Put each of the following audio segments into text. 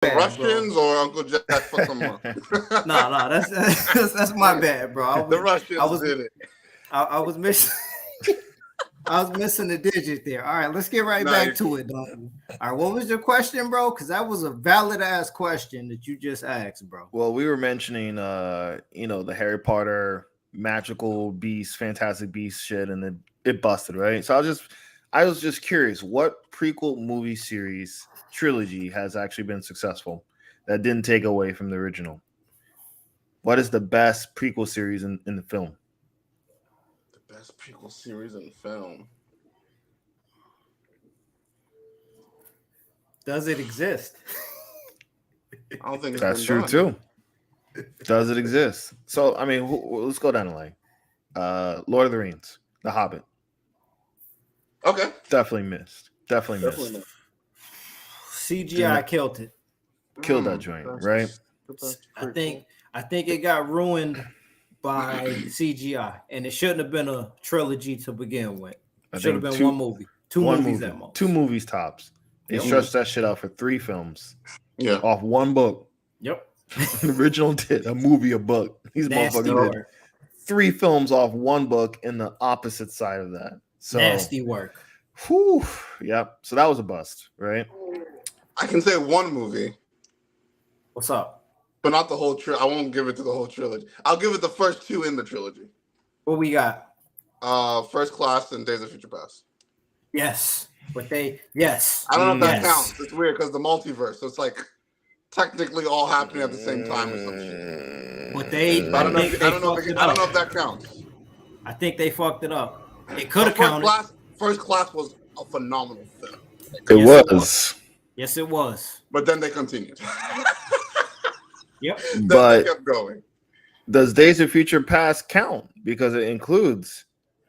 The bad, bro. Russians or Uncle Jack fucked them up? Nah, that's my bad, bro. The Russians was did it. I was missing. I was missing a digit there. All right, let's get right back to it, Dalton. All right, what was your question, bro? Because that was a valid ass question that you just asked, bro. Well, we were mentioning, the Harry Potter magical beast, fantastic beast shit, and it busted, right? So I was just curious, what prequel movie series trilogy has actually been successful that didn't take away from the original? What is the best prequel series in the film? The best prequel series in film. Does it exist? I don't think it's That's been true done. too. Does it exist? So, I mean, let's go down the line. Lord of the Rings, The Hobbit. Okay. Definitely missed. CGI killed it. Killed that joint, right? I think it got ruined by CGI, and it shouldn't have been a trilogy to begin with. It should have been one movie, two movies at most. 2 movies tops. They stretched that shit out for 3 films. Yeah. Off one book. Yep. The original did a movie, a book. These motherfuckers did 3 films off one book in the opposite side of that. So nasty work. Whew. Yep. So that was a bust, right? I can say one movie. What's up? But not the whole trilogy. I won't give it to the whole trilogy. I'll give it the first 2 in the trilogy. What we got? First Class and Days of Future Past. Yes. But I don't know if that counts. It's weird because the multiverse. So it's like technically all happening at the same time or some shit. But I don't know if that counts. I think they fucked it up. It could have counted. First Class was a phenomenal film. It was. Yes, it was. But then they continued. Yep. But they kept going. Does Days of Future Past count? Because it includes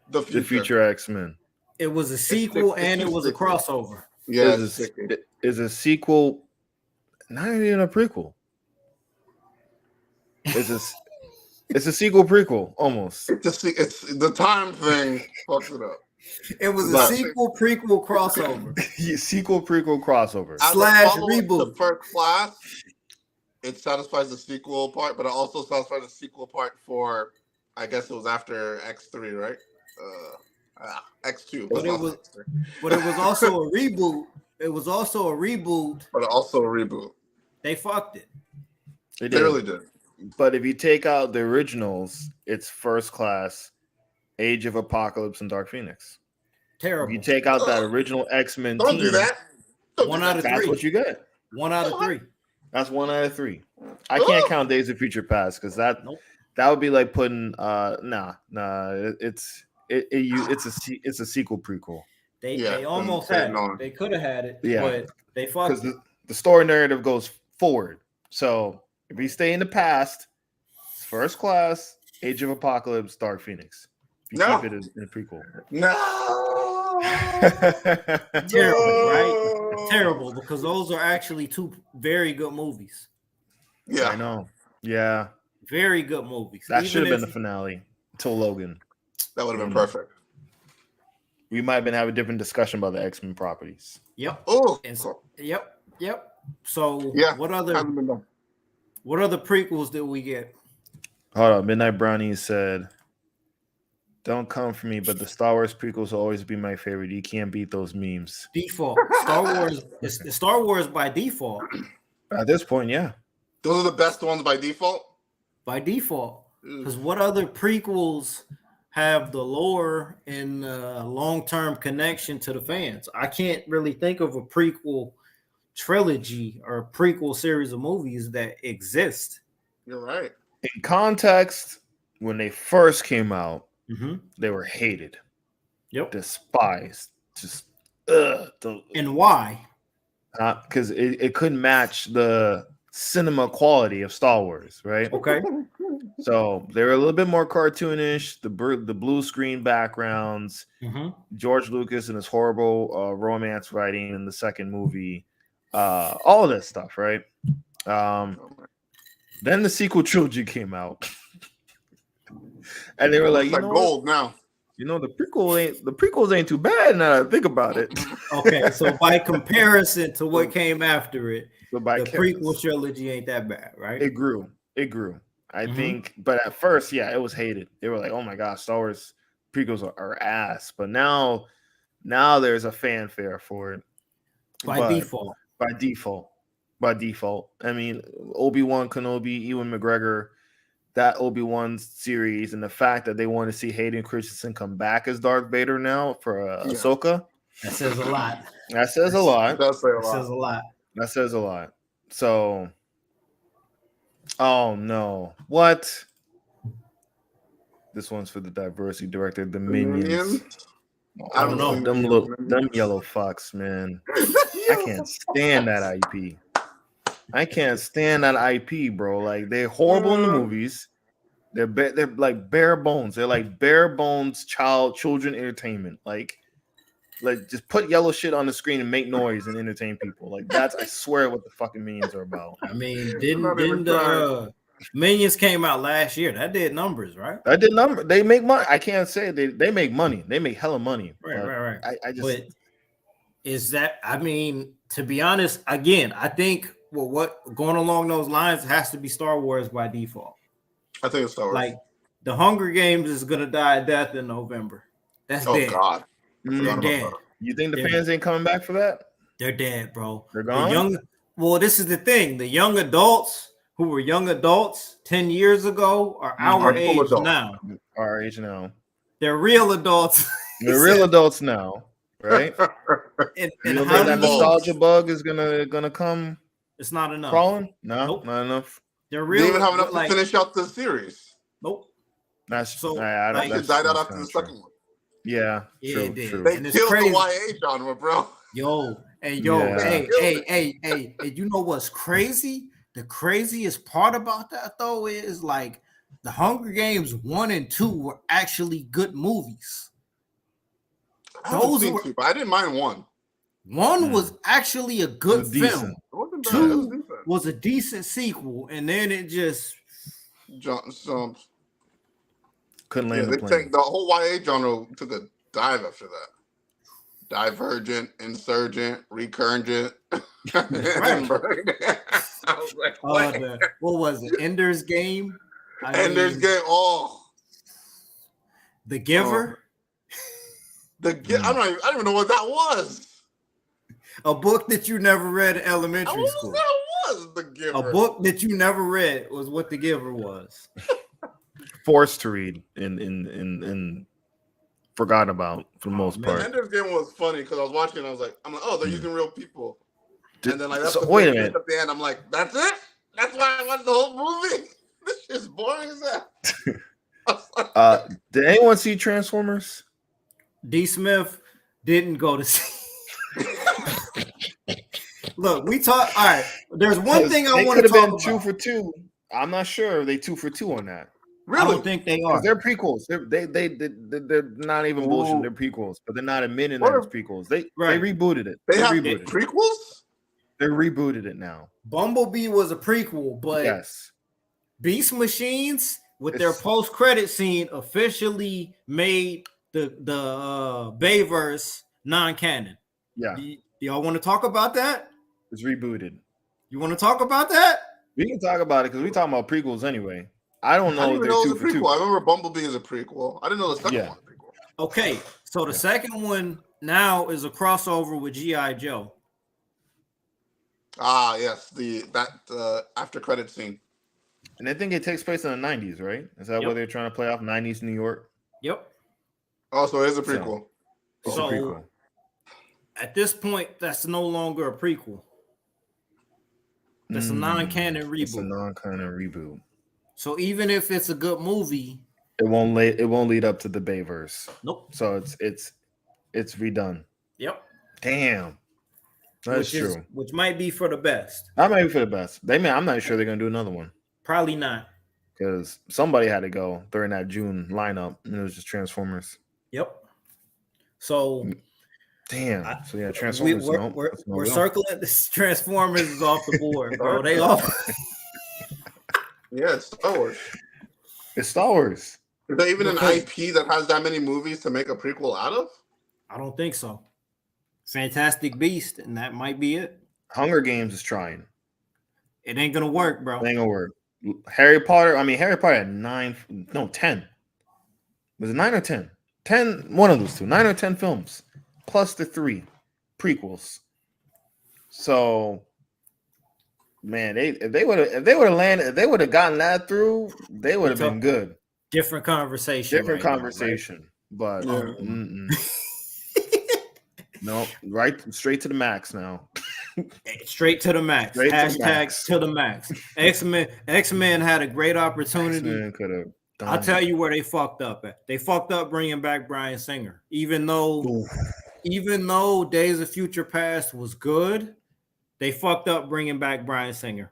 the future X-Men. It was a sequel and it was a crossover. Yeah, is a sequel, not even a prequel. It's a sequel prequel almost. It's the time thing fucks it up. It was a sequel prequel crossover. Sequel prequel crossover / reboot. The First Class, it satisfies the sequel part, but it also satisfies the sequel part for, I guess it was after X3, right? X2. But it was also a reboot. It was also a reboot. But also a reboot. They fucked it. They really did. But if you take out the originals, it's First Class, Age of Apocalypse, and Dark Phoenix. Terrible. If you take out that original X-Men Don't team, do that. One out of 3. That's what you get. 1 out of 3. That's 1 out of 3. I can't count Days of Future Past because that would be like putting it's a sequel prequel. They almost had it. They could have had it, but they fucked it. The story narrative goes forward. So if we stay in the past, it's First Class, Age of Apocalypse, Dark Phoenix. If you keep it in a prequel. No. Terrible, right? Terrible, because those are actually 2 very good movies. Yeah, I know. Yeah, very good movies. That should have been the finale until Logan. That would have been perfect. We might have been having a different discussion about the X-Men properties. Yep. Oh. Yep. So what other prequels did we get? Hold on. Midnight Brownie said, "Don't come for me, but the Star Wars prequels will always be my favorite. You can't beat those memes." Default. Star Wars. It's Star Wars by default. At this point, yeah. Those are the best ones by default? By default. Because what other prequels have the lore and long-term connection to the fans? I can't really think of a prequel trilogy or a prequel series of movies that exist. You're right. In context, when they first came out, they were hated. Yep. Despised. Just and why? Because it couldn't match the cinema quality of Star Wars, right? Okay. So they were a little bit more cartoonish. The blue screen backgrounds. George Lucas and his horrible romance writing in the second movie. All of that stuff, right? Then the sequel trilogy came out. And they were like, gold now. You know, the prequels ain't too bad now that I think about it. Okay, so by comparison to what came after it, But by the prequel trilogy ain't that bad, right? it grew. I think, but at first, yeah, it was hated. They were like, "Oh my gosh, Star Wars prequels are ass." But now there's a fanfare for it By default. By default. I mean, Obi-Wan Kenobi, Ewan McGregor, that Obi-Wan series, and the fact that they want to see Hayden Christensen come back as Darth Vader now for Ahsoka. That says a lot. That says a lot. It does say a That lot. says a lot. That says a lot. So, oh no, what? This one's for the diversity director, the Minions. I don't know. Them yellow fucks, man. I can't stand that IP. I can't stand that IP, bro. Like, they're horrible in the movies. They're like bare bones. They're like bare bones children entertainment. Like just put yellow shit on the screen and make noise and entertain people. Like, that's, I swear, what the fucking Minions are about. I mean, didn't the Minions came out last year? That did numbers, right? That did number. They make money. I can't say they make money. They make hella money. Right. I just. But is that? I mean, to be honest, again, I think what going along those lines has to be Star Wars by default. I think it's Star Wars. Like, the Hunger Games is gonna die a death in November. That's dead. God. They're dead. You think the fans ain't coming back for that? They're dead, bro. They're gone. Well, this is the thing. The young adults who were young adults 10 years ago are our age now. Our age now. They're real adults. They're real adults now, right? and you don't think that nostalgia bug is gonna come? It's not enough. Crawling? No, nope. Not enough. They're real. They even have enough to finish out the series. Nope. That's so. I don't. It died out after the second one. Yeah, true. They killed the YA genre, bro. Hey, you know what's crazy? The craziest part about that, though, is like the Hunger Games 1 and 2 were actually good movies. Those were. Two, but I didn't mind one. One was actually a good film. It wasn't bad. Two was a decent sequel, and then it just jumps. Couldn't land the plane. The whole YA genre took a dive after that. Divergent, Insurgent, Recurgent. I was like, what was it? Ender's Game? Ender's Game. Oh. The Giver? I don't even know what that was. A book that you never read in elementary school. That was The Giver. A book that you never read was what The Giver was. Forced to read and forgotten about for the most part. Ender's Game was funny because I was watching and I was like, oh, they're using real people. And then like that's wait a minute. At the end, I'm like, that's it? That's why I watched the whole movie? This shit's boring as that. Did anyone see Transformers? D. Smith didn't go to see. Look, we talk. All right, there's one thing I want to talk about. 2 for 2. I'm not sure they 2 for 2 on that. Really? I don't think they are. They're prequels. They're not even bullshit. They're prequels, but they're not admitting that it's prequels. They rebooted it. They have prequels? They rebooted it now. Bumblebee was a prequel, but yes, Beast Machines with their post-credit scene officially made the Bayverse non-canon. Yeah. Do y'all want to talk about that? It's rebooted. You want to talk about that? We can talk about it because we're talking about prequels anyway. I don't know. I didn't know it was a prequel. I remember Bumblebee is a prequel. I didn't know the second one was a prequel. Okay, so the second one now is a crossover with G.I. Joe. Ah, yes, that after credit scene. And I think it takes place in the 90s, right? Is that what they're trying to play off? 90s New York? Yep. Oh, so it is a prequel. So at this point, that's no longer a prequel. That's a non-canon reboot. It's a non-canon reboot. So even if it's a good movie, it won't lead up to the Bayverse. Nope. So it's redone. Yep. Damn. That's true. Which might be for the best. That might be for the best. I'm not sure they're gonna do another one. Probably not. Because somebody had to go during that June lineup, and it was just Transformers. Yep. So damn. So yeah, Transformers. We're circling this. Transformers is off the board, bro. They off. Yeah, it's Star Wars. It's Star Wars. Is there even an Because IP that has that many movies to make a prequel out of? I don't think so. Fantastic Beast, and that might be it. Hunger Games is trying. It ain't gonna work, bro. It ain't gonna work. Harry Potter. I mean, Harry Potter had 9. No, 10. Was it 9 or 10? 10. One of those two. 9 or 10 films, plus the 3 prequels. So, man, if they would have landed, if they would have gotten that through, they would have been good. Different conversation. Different right conversation. Now, right? But no, right straight to the max now. Straight to the max. Straight Hashtag to the max. X-Men had a great opportunity. Could have. I'll tell you where they fucked up at. They fucked up bringing back Bryan Singer, even though Days of Future Past was good. They fucked up bringing back Bryan Singer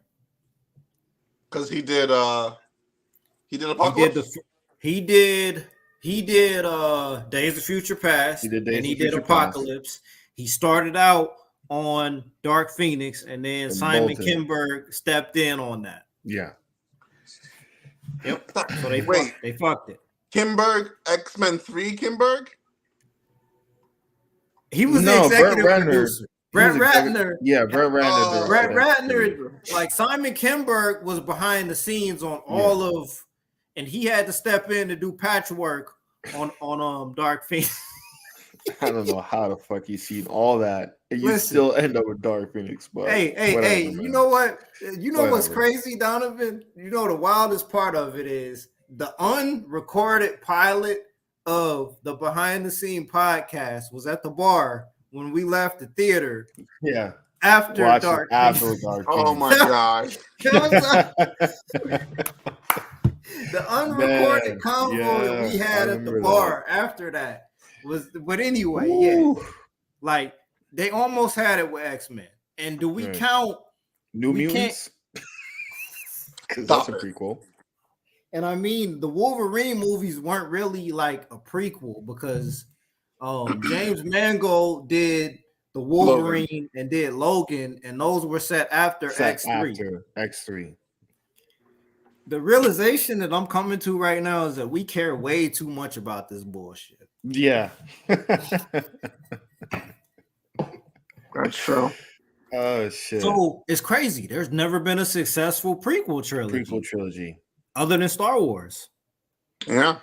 because he did Apocalypse. He did Days of Future Past. He did Apocalypse. He started out on Dark Phoenix, and then Simon Kinberg stepped in on that. Yeah. Yep. So they fucked it. Kinberg, X-Men 3 Kinberg? He was the executive producer. Brett Ratner. Yeah, Brett Ratner. Brett Ratner, like Simon Kinberg was behind the scenes on all of, and he had to step in to do patchwork on Dark Phoenix. I don't know how the fuck you seen all that and you still end up with Dark Phoenix. But hey, you know what? You know what's crazy, Donovan? You know the wildest part of it is the unrecorded pilot of the behind the scene podcast was at the bar when we left the theater. Yeah. After Dark Phoenix. Oh my gosh. The unrecorded convo that we had at the bar after that was, but anyway, like they almost had it with X-Men. And do we count New Mutants? Because that's a prequel. And I mean, the Wolverine movies weren't really like a prequel because James Mangold did the Wolverine and did Logan, and those were set after X3. X3. The realization that I'm coming to right now is that we care way too much about this bullshit. Yeah. That's true. Oh shit. So it's crazy. There's never been a successful prequel trilogy. Other than Star Wars. Yeah.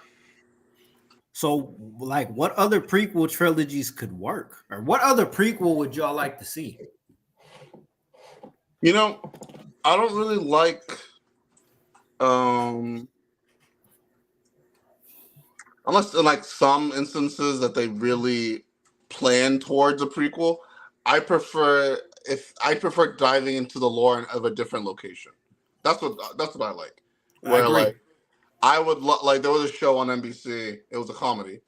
So, like, what other prequel trilogies could work? Or what other prequel would y'all like to see? You know, I don't really like unless in like some instances that they really plan towards a prequel. I prefer diving into the lore of a different location. That's what I like. Where like I would like there was a show on NBC. It was a comedy,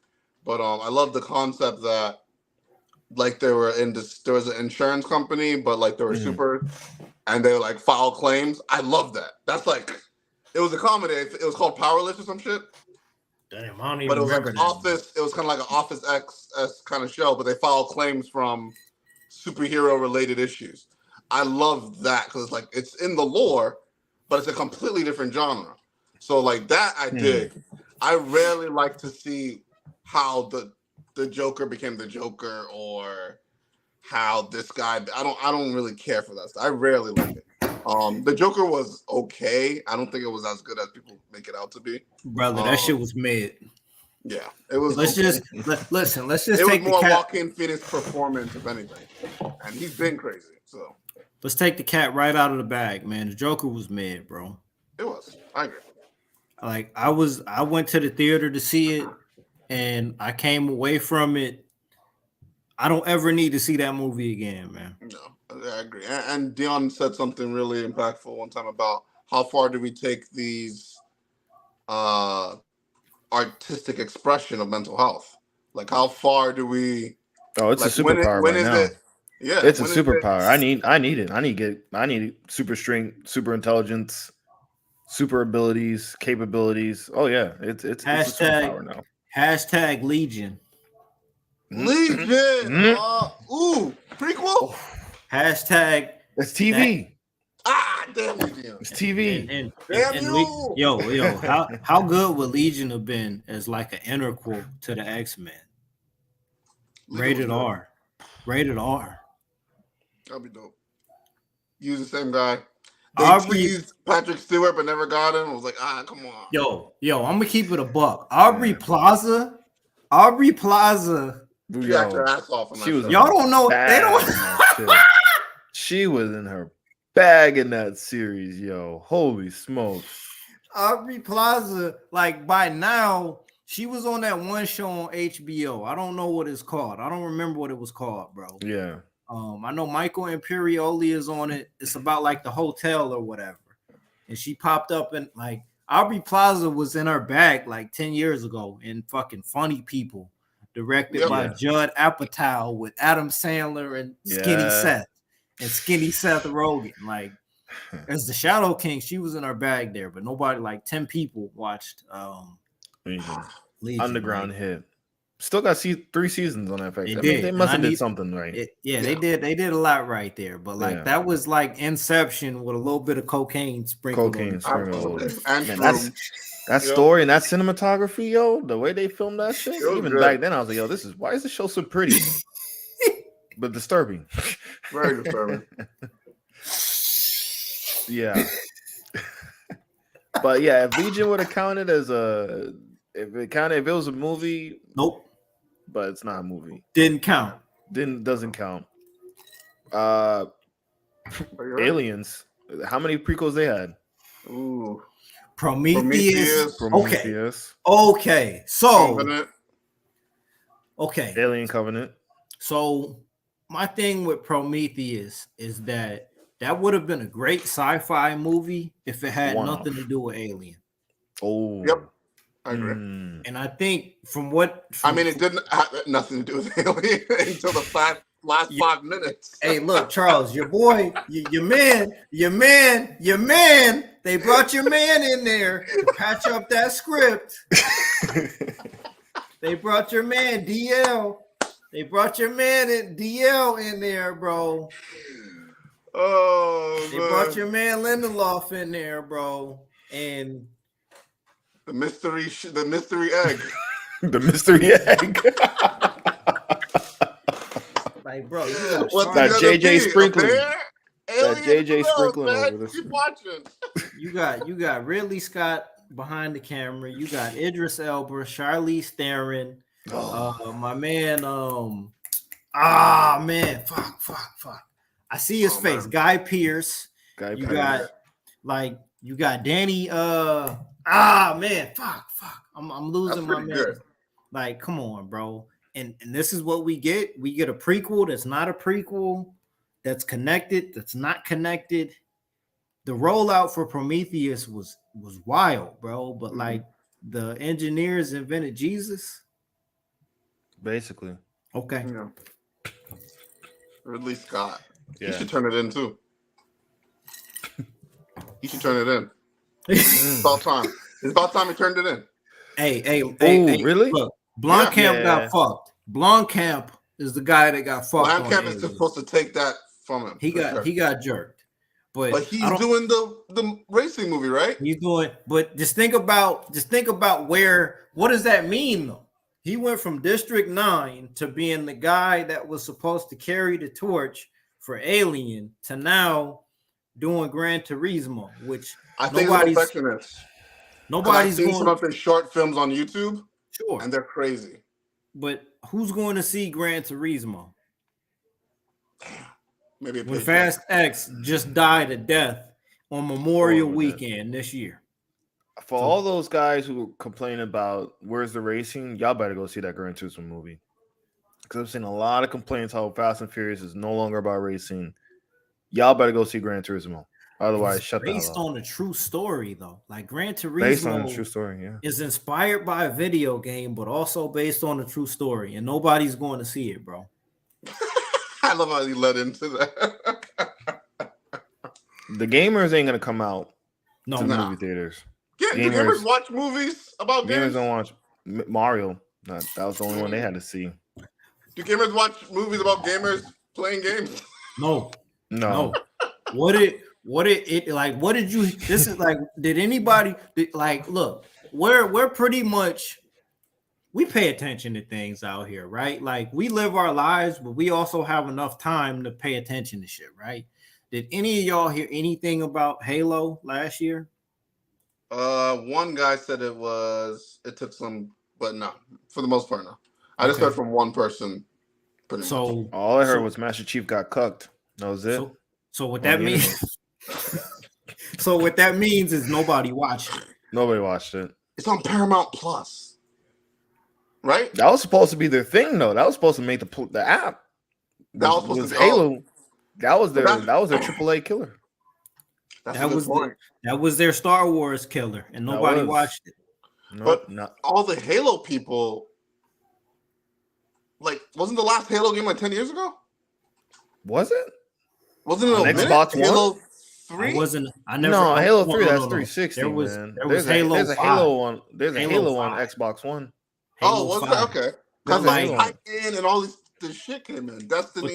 but I love the concept that like they were in this. There was an insurance company, but like they were super, and they like file claims. I love that. That's like it was a comedy. It was called Powerless or some shit. Damn, I don't even but it was remember like that. Office. It was kind of like an Office X kind of show, but they filed claims from superhero related issues. I love that because it's like it's in the lore, but it's a completely different genre. So like that I dig. I rarely like to see how the Joker became the Joker or how this guy. I don't really care for that stuff. I rarely like it. The Joker was okay. I don't think it was as good as people make it out to be. Brother, that shit was mid. Yeah, it was. Let's okay. listen. Let's just it take was more the cat. Joaquin Phoenix performance, if anything, and he's been crazy. So let's take the cat right out of the bag, man. The Joker was mid, bro. It was. I agree. Like I went to the theater to see it, and I came away from it. I don't ever need to see that movie again, man. No, I agree. And Dion said something really impactful one time about how far do we take these artistic expression of mental health? Like how far do we? Oh, it's a superpower right now. Yeah, it's a superpower. I need it. I need super strength, super intelligence, super abilities, capabilities. Oh yeah, it's a superpower now. Hashtag Legion. Legion. Prequel. Hashtag. It's TV. Damn you, Dion. It's TV. Damn you. Yo, how good would Legion have been as like an interquel to the X-Men? Rated R. Rated R. That'd be dope. Use the same guy. They Aubrey, teased Patrick Stewart but never got him. I was like, come on. yo, I'm gonna keep it a buck. Aubrey Plaza. She acted her ass off on that show. Y'all don't know. They don't. She was in her bag in that series, yo. Holy smokes. Aubrey Plaza, like by now, she was on that one show on HBO. I don't know what it's called. I don't remember what it was called, bro. Yeah. I know Michael Imperioli is on it. It's about like the hotel or whatever. And she popped up and like Aubrey Plaza was in her bag like 10 years ago in fucking Funny People, directed by Judd Apatow with Adam Sandler and Skinny Seth Rogen. Like as the Shadow King, she was in her bag there, but nobody, like 10 people watched Legion, Underground hit. Still got 3 seasons on that fact. They must have did something right. They did a lot right there. But like that was like Inception with a little bit of cocaine sprinkled. That story and that cinematography, yo, the way they filmed that shit. Even back then, I was like, yo, why is the show so pretty? But disturbing. Very disturbing. Yeah. But yeah, if Legion would have counted as if it was a movie, nope. But it's not a movie. Doesn't count. Aliens. How many prequels they had? Ooh. Prometheus. Okay. So Covenant. Okay. Alien Covenant. So my thing with Prometheus is that would have been a great sci-fi movie if it had nothing to do with Alien. Oh. Yep. I agree. And I think it didn't have nothing to do with Alien until the last 5 minutes. Hey, look, Charles, your boy, your man, they brought your man in there to patch up that script. They brought your man, DL. They brought your man DL in there, bro. Oh, they brought your man Lindelof in there, bro. And the mystery egg. The mystery egg. Like, bro, what's that JJ sprinkling? That JJ sprinkling over this. Keep watching. You got Ridley Scott behind the camera. You got Idris Elba, Charlize Theron, my man. Fuck. I see his face. Man. Guy Pearce. You got Danny. Fuck. I'm losing my man. Good. Like, come on, bro. And this is what we get. We get a prequel that's not a prequel, that's connected, that's not connected. The rollout for Prometheus was wild, bro. But like the engineers invented Jesus. Basically. Okay. Yeah. Ridley Scott. Yeah. He should turn it in too. He should turn it in. It's about time. It's about time he turned it in. Hey, really? Look, Blomkamp got fucked. Blomkamp is the guy that got fucked. Blomkamp is supposed to take that from him. He got jerked. But he's doing the racing movie, right? He's doing, but just think about what does that mean though? He went from District 9 to being the guy that was supposed to carry the torch for Alien to now doing Gran Turismo, which I think he's a perfectionist. Nobody's seen some of his short films on YouTube. Sure. And they're crazy. But who's going to see Gran Turismo? Maybe when Fast X just died a death on Memorial Weekend this year. For all those guys who complain about where's the racing, y'all better go see that Gran Turismo movie. Because I've seen a lot of complaints how Fast and Furious is no longer about racing. Y'all better go see Gran Turismo. Otherwise, shut the hell up. Based on a true story, though. Like Gran Turismo based on a true story, yeah. Is inspired by a video game, but also based on a true story. And nobody's going to see it, bro. I love how you led into that. The gamers ain't gonna come out to movie theaters. Yeah, do gamers watch movies about games? Gamers don't watch Mario. That was the only one they had to see. Do gamers watch movies about gamers playing games? No. No. what it like? What did you? This is like. Did anybody like look? We're pretty much we pay attention to things out here, right? Like we live our lives, but we also have enough time to pay attention to shit, right? Did any of y'all hear anything about Halo last year? One guy said it took some, but no, for the most part, no. I just Okay. heard from one person. Pretty much. So All I heard was Master Chief got cucked. That was it. So what On that the means? So what that means is nobody watched it. Nobody watched it. It's on Paramount Plus, right? That was supposed to be their thing, though. That was supposed to make the app. That was supposed to be Halo. That was their But AAA killer. That's a That good was point. that was their Star Wars killer, and nobody watched it. No, But not. all the Halo people, like, wasn't the last Halo game like 10 years ago? Was it? Wasn't it On a minute? Xbox One? Halo I 3? wasn't. I never. No, Halo 3. No, That's no. 360. There was man. there was There's Halo. a 5. Halo on. There's a Halo Halo on 5. Xbox One. Oh, was 5. that? Okay. There's Because a like Halo on. Titan and all this shit came in. Destiny. But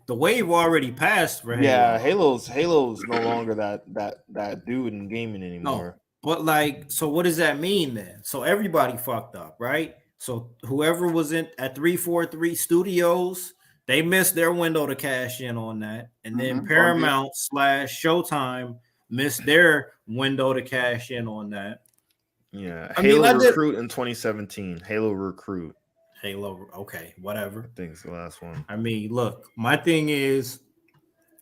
the wave already passed for Halo. Yeah, Halo's no longer that dude in gaming anymore. But like, so what does that mean then? So everybody fucked up, right? So whoever was in at 343 Studios, they missed their window to cash in on that, and then Paramount / Showtime missed their window to cash in on that. Yeah, I mean, Halo Recruit in 2017. Halo Recruit. Halo, okay, whatever. I think it's the last one. I mean, look, my thing is,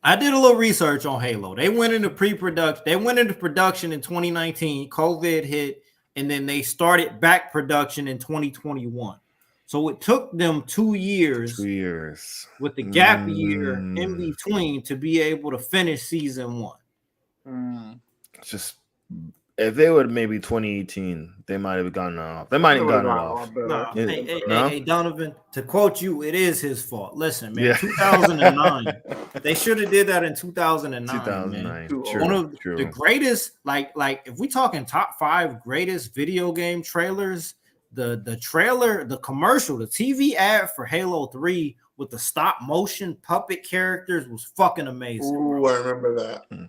I did a little research on Halo. They went into pre-production. They went into production in 2019. COVID hit, and then they started back production in 2021. So it took them 2 years. 2 years with the gap year in between to be able to finish season 1. Just if they would maybe 2018, they might have gotten off. They might have gotten off. No. No? Hey, Donovan, to quote you, it is his fault. Listen, man, Yeah. 2009. They should have did that in 2009. 2009. Man. True, One of true. the greatest, like if we talking top 5 greatest video game trailers, the trailer, the commercial, the TV ad for Halo 3 with the stop motion puppet characters was fucking amazing. Ooh, I remember that.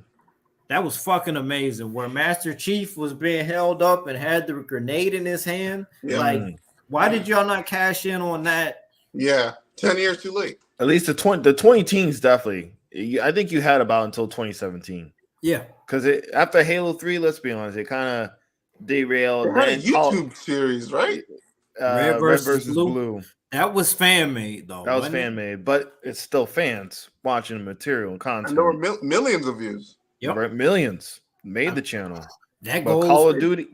That was fucking amazing. Where Master Chief was being held up and had the grenade in his hand. Yeah. Like, why did y'all not cash in on that? Yeah, 10 years too late. At least the 20 teens definitely. I think you had about until 2017. Yeah, because after Halo 3, let's be honest, it kind of derailed. They had a YouTube series, right? Red versus Blue. That was fan made though. That was fan made, but it's still fans watching the material and content. And there were millions of views. Yep. Right, millions made the channel. That but goes Call of Duty,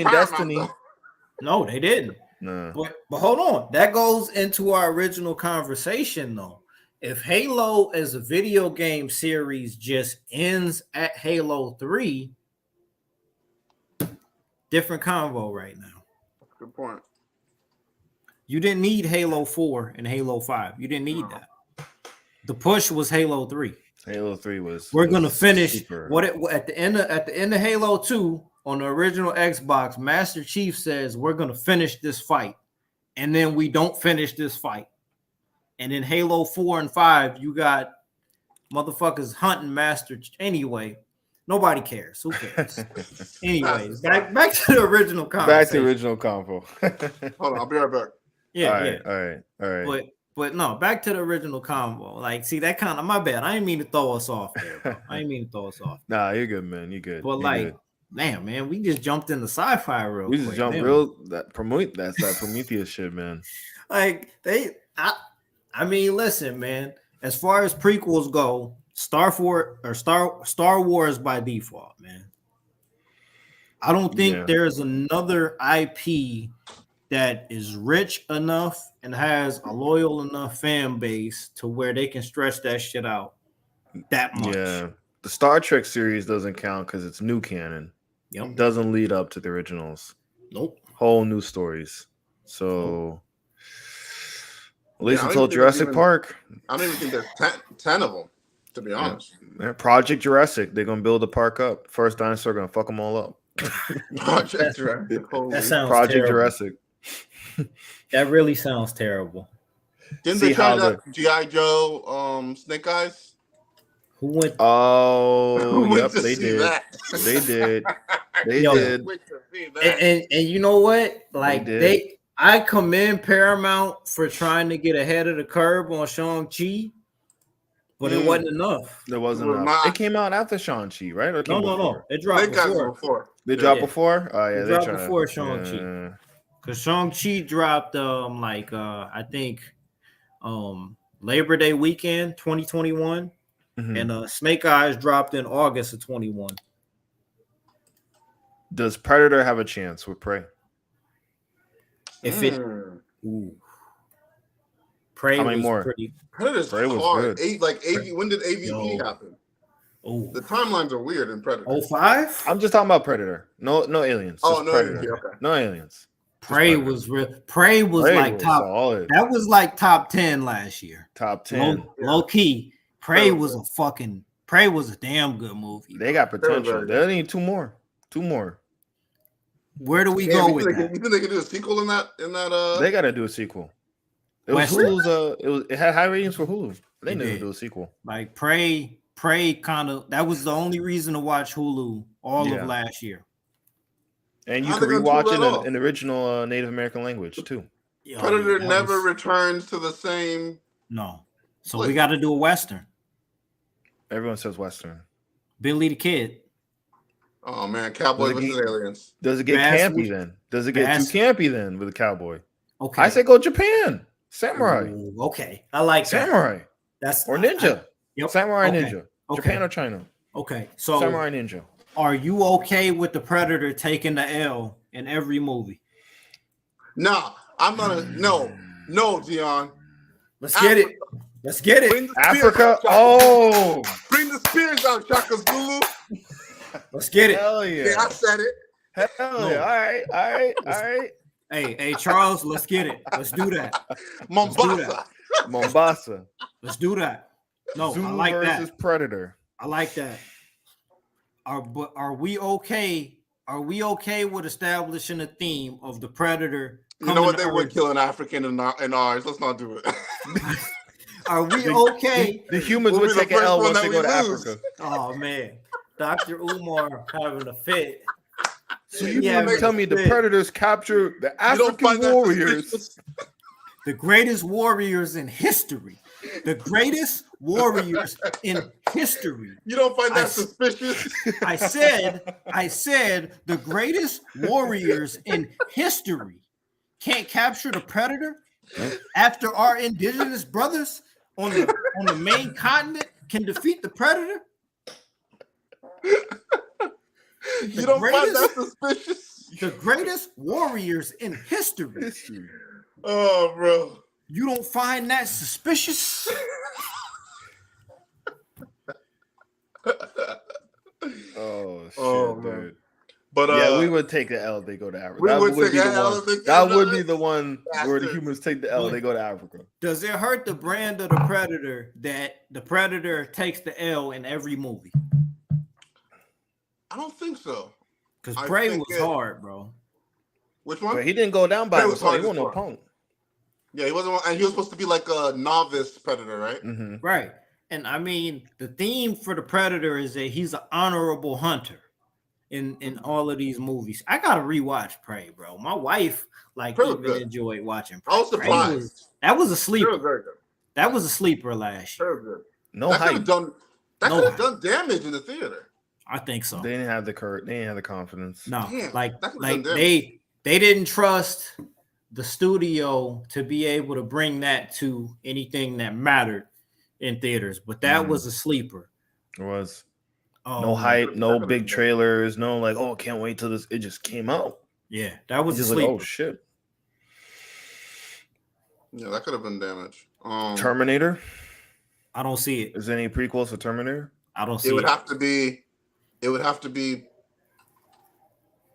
and Destiny. No, they didn't. No. But hold on. That goes into our original conversation though. If Halo as a video game series just ends at Halo 3, different convo right now. Good point. You didn't need Halo 4 and Halo 5. You didn't need that. The push was Halo 3. Halo 3 was. We're gonna finish super. at the end of Halo 2 on the original Xbox. Master Chief says we're gonna finish this fight, and then we don't finish this fight. And in Halo 4 and 5, you got motherfuckers hunting Master. Anyway, nobody cares. Who cares? Anyways, back to the original conversation. Back to the original convo. Hold on, I'll be right back. Yeah, all right. But no, back to the original convo. Like, see, that kind of my bad. I didn't mean to throw us off there, bro. I didn't mean to throw us off. Nah, you're good, man. You're good. But you're good. man, we just jumped into sci-fi real quick. We just jumped that Prometheus shit, man. Like I mean, listen, man. As far as prequels go, Star Wars by default, man. I don't think there's another IP that is rich enough and has a loyal enough fan base to where they can stretch that shit out that much. Yeah, the Star Trek series doesn't count because it's new canon. Yep. It doesn't lead up to the originals. Nope. Whole new stories. So at least until Jurassic Park. I don't even think there's 10 of them, to be honest. Yeah. Project Jurassic. They're gonna build the park up. First dinosaur gonna fuck them all up. Project Jurassic. That sounds Project terrible. Jurassic. That really sounds terrible. Didn't they try that G.I. Joe Snake Eyes? Who went? Oh, Wait yep, to they see did. that. They did. They Yo. did. Wait to see that. And you know what? Like did. I commend Paramount for trying to get ahead of the curve on Shang-Chi, but it wasn't enough. There wasn't It was enough. not. It came out after Shang-Chi, right? Or it came No. before? It I dropped think guys before. before. They dropped Yeah. before? Oh yeah, It they dropped tried. before Shang-Chi. Because Shang-Chi dropped I think Labor Day weekend 2021. Mhm. And Snake Eyes dropped in August of 21. Does Predator have a chance with Prey? If it Prey How many was more? pretty. Predator's Prey was hard. good. When did AVP Yo. happen? Oh, The timelines are weird in Predator. 05? I'm just talking about Predator. No aliens. Oh, Just no Predator. aliens, okay. No aliens. Prey was real. Prey was like top. solid. That was like top 10 last year. Top 10. Low key. Prey was a damn good movie. They got potential. very They need two more. Where do we go with that? You think they can do a sequel in that? They got to do a sequel. It was Western? Hulu's. It had high ratings for Hulu. They It need to did. do a sequel. Like Prey kind of. That was the only reason to watch Hulu all Yeah. of last year. And you How can they gonna rewatch pull it that off? in the original Native American language too. Yo, Predator that never was- returns to the same. No. So we got to do a Western. Everyone says Western. Billy the Kid. Oh man, Cowboy versus Aliens. Does it get Bass campy was- then? Does it get Bass- too campy then with a cowboy? Okay. I say go Japan. Samurai. Ooh, okay. I like that. Samurai. That's Or ninja. Yep. Samurai Okay. ninja. Okay. Japan or China. Okay. So Samurai ninja. are you okay with the Predator taking the L in every movie? Nah, I'm not. No, Dion. Let's get it. Let's get it. Bring the spears Africa. out, Shaka. Oh, Bring the spears out, Shaka Zulu. Let's get it. hell Yeah, yeah. I said it. Hell No. yeah. All right. Hey, Charles, let's get it. Let's do that. Mombasa. Mombasa. Let's do that. No, Zulu I like versus that. Predator. I like that. Are we okay? Are we okay with establishing a theme of the Predator? You know what? coming They to would Earth? kill an African in ours. Let's not do it. Are we okay? The humans We'll would be the take an first L one once that they we go to lose. Africa. Oh man, Dr. Umar having a fit. So you Yeah, mean to tell me the man. Predators capture the You don't African find that warriors? suspicious? The greatest warriors in history. The greatest warriors in history. You don't find that I- suspicious? I said the greatest warriors in history can't capture the Predator after our indigenous brothers on the main continent can defeat the Predator. You don't find that suspicious? The greatest warriors in history. Oh, bro. You don't find that suspicious? Oh shit, Oh, man. dude. But Yeah, we would take the L. They go to Africa. we That would would take be an the L one. if they That killed would us. be the one where the Bastards. humans take the L. They go to Africa. Does it hurt the brand of the Predator that the Predator takes the L in every movie? I don't think so. Because I Prey think was hard, bro. Which one? But he didn't go down by That was himself. He hard as wasn't no fuck. punk. Yeah, he wasn't, and he was supposed to be like a novice predator, right? Mm-hmm. Right. And I mean, the theme for the Predator is that he's an honorable hunter in all of these movies. I gotta rewatch Prey, bro. My wife Prey was even good. enjoyed watching Prey. I was Prey surprised. that was a Prey was sleeper. very good. That was a sleeper last Prey year. was good. No That could hype. have done. That No could have hype. done damage in the theater. I think so. They didn't have the courage. They didn't have the confidence. No, Damn, like that could've like done they didn't trust the studio to be able to bring that to anything that mattered in theaters. But that was a sleeper. It was Oh, no hype, no could've big been. trailers, no like, oh, can't wait till this. It just came out. Yeah, that was a Just like, sleeper. oh shit. Yeah, that could have been damage. Terminator. I don't see it. Is there any prequels for Terminator? I don't see It would it. have to be. It would have to be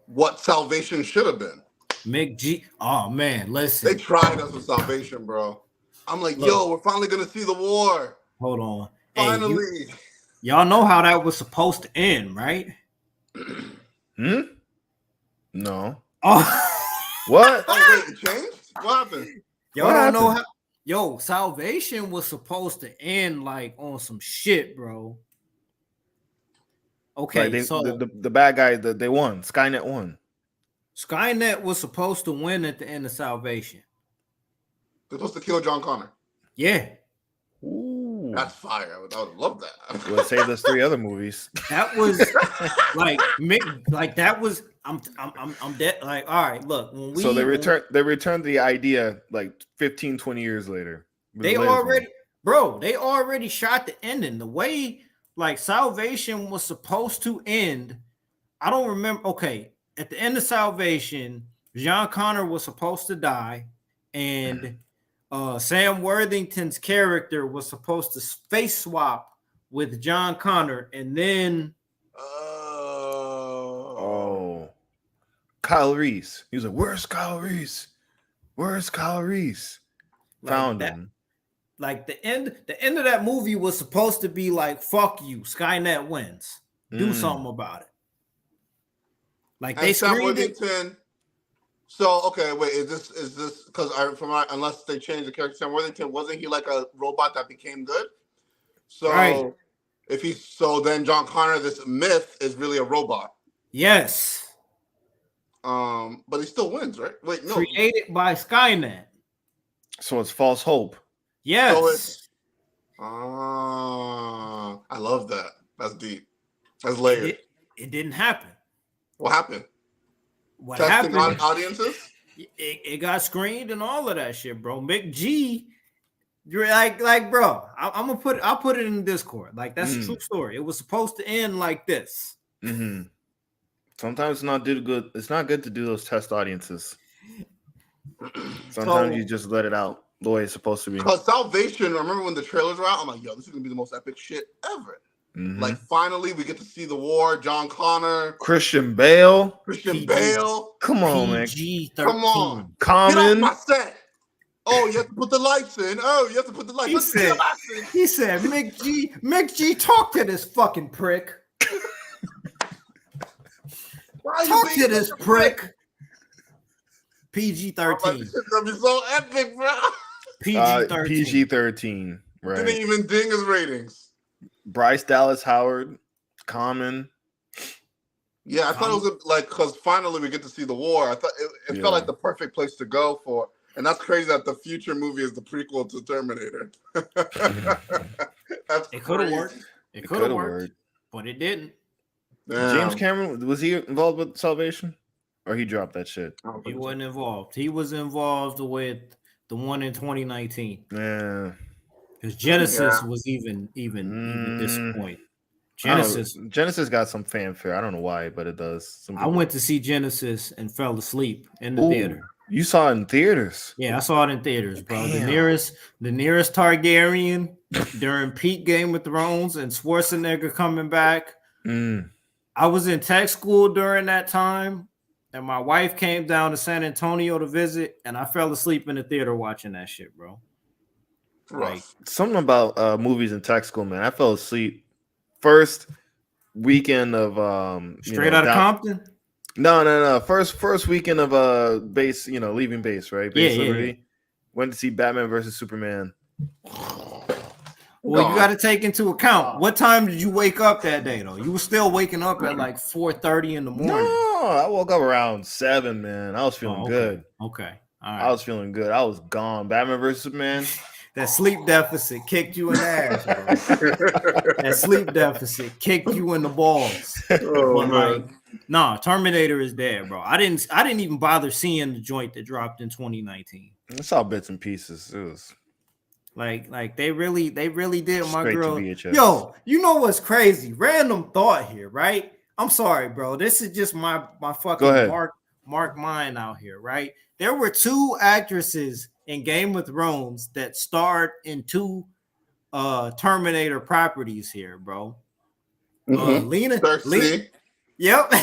what Salvation should have been. Mick G. Oh man, They listen. tried us with Salvation, bro. I'm like, Look. yo, we're finally gonna see the war. Hold on. Hey, Finally. y'all know how that was supposed to end, right? Hmm. No. Oh, What? Oh wait, it changed? What happened? y'all What don't know happened? how. Yo, Salvation was supposed to end like on some shit, bro. Okay, Like so the bad guy that they won. Skynet won. Skynet was supposed to win at the end of Salvation. They're supposed to kill John Connor. Yeah. Ooh. That's fire. I would love that. Would have saved us 3 other movies. That was like that was I'm dead. Like, all right, look, when we So they returned the idea like 15, 20 years later. they already shot the ending. The way like Salvation was supposed to end, I don't remember. Okay, at the end of Salvation, John Connor was supposed to die, and Sam Worthington's character was supposed to face swap with John Connor, and then Kyle Reese. He was like, "Where's Kyle Reese? Where's Kyle Reese?" Found him. Like the end of that movie was supposed to be like, "Fuck you, Skynet wins. Do something about it." Like and they Sam screened it. Worthington. So okay, wait, is this because unless they changed the character, Sam Worthington, wasn't he like a robot that became good? So Right. then John Connor, this myth, is really a robot. Yes. But he still wins, right? Wait, no. Created by Skynet. So it's false hope. Yes. I love that. That's deep. That's layered. It didn't happen. What happened? What Testing happened? Audiences? It got screened and all of that shit, bro. Mick G, you're like, bro. I'll put it in the Discord. Like that's a true story. It was supposed to end like this. Mm-hmm. Sometimes it's not good. It's not good to do those test audiences. Sometimes you just let it out the way it's supposed to be. Because Salvation, remember when the trailers were out? I'm like, yo, this is gonna be the most epic shit ever. Mm-hmm. Like finally we get to see the war, John Connor, Christian Bale. Come on, man. PG-13. Come on. Common. Get off my set. Oh, you have to put the lights in. Oh, you have to put the lights. He said, Mick G, talk to this fucking prick. Talk to this prick. PG-13. This is gonna be so epic, bro. PG-13. PG-13. Right. Didn't even ding his ratings. Bryce Dallas Howard, Common. Yeah, I thought it was like because finally we get to see the war. I thought it felt like the perfect place to go for, and that's crazy that the future movie is the prequel to Terminator. It could have worked. It could have worked, but it didn't. Damn. James Cameron, was he involved with Salvation, or he dropped that shit? He wasn't involved. He was involved with the one in 2019. Yeah. Because Genesis was even this point. Genesis got some fanfare. I don't know why, but it does. I went to see Genesis and fell asleep in the theater. You saw it in theaters? Yeah, I saw it in theaters, bro. Damn. The nearest Targaryen during peak Game of Thrones and Schwarzenegger coming back. I was in tech school during that time, and my wife came down to San Antonio to visit, and I fell asleep in the theater watching that shit, bro. Like something about movies in tech school, man. I fell asleep first weekend of Straight Outta Compton. No. First weekend of base, leaving base, right? Base Liberty. Yeah. Went to see Batman versus Superman. Well, you got to take into account what time did you wake up that day, though? You were still waking up at like 4:30 in the morning. No, I woke up around 7, man. I was feeling good. Okay, all right. I was feeling good. I was gone. Batman versus Superman. That sleep deficit kicked you in the ass, bro. That sleep deficit kicked you in the balls. Terminator is dead, bro. I didn't even bother seeing the joint that dropped in 2019. I saw bits and pieces. It was like they really did my straight girl. to VHS. Yo, you know what's crazy? Random thought here, right? I'm sorry, bro. This is just my fucking mark mind out here, right? There were 2 actresses in Game of Thrones that starred in 2 Terminator properties here, bro. Lena. Yep.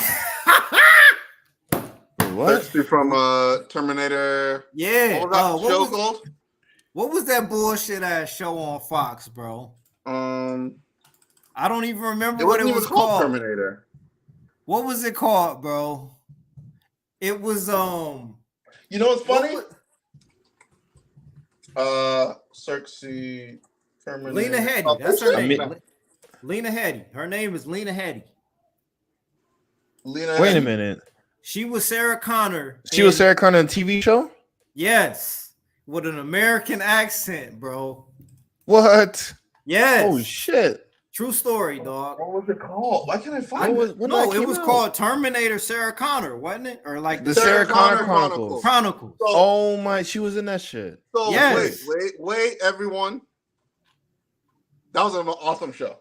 What? From Terminator? Yeah. What was that bullshit ass show on Fox, bro? I don't even remember what it was called. Terminator. What was it called, bro? It was You know what's funny? Cersei, Terminator. Lena Headey. That's her name. Lena Headey. Her name is Lena Headey. Lena. Wait a minute. She was Sarah Connor. She was Sarah Connor in a TV show? Yes. With an American accent, bro. What? Yes. Oh shit. True story, dog. What was it called? Why can't I find it? No, it was called Terminator Sarah Connor, wasn't it? Or like the Sarah Connor Chronicles. Chronicles. So, oh my, she was in that shit. So yes. wait, everyone. That was an awesome show.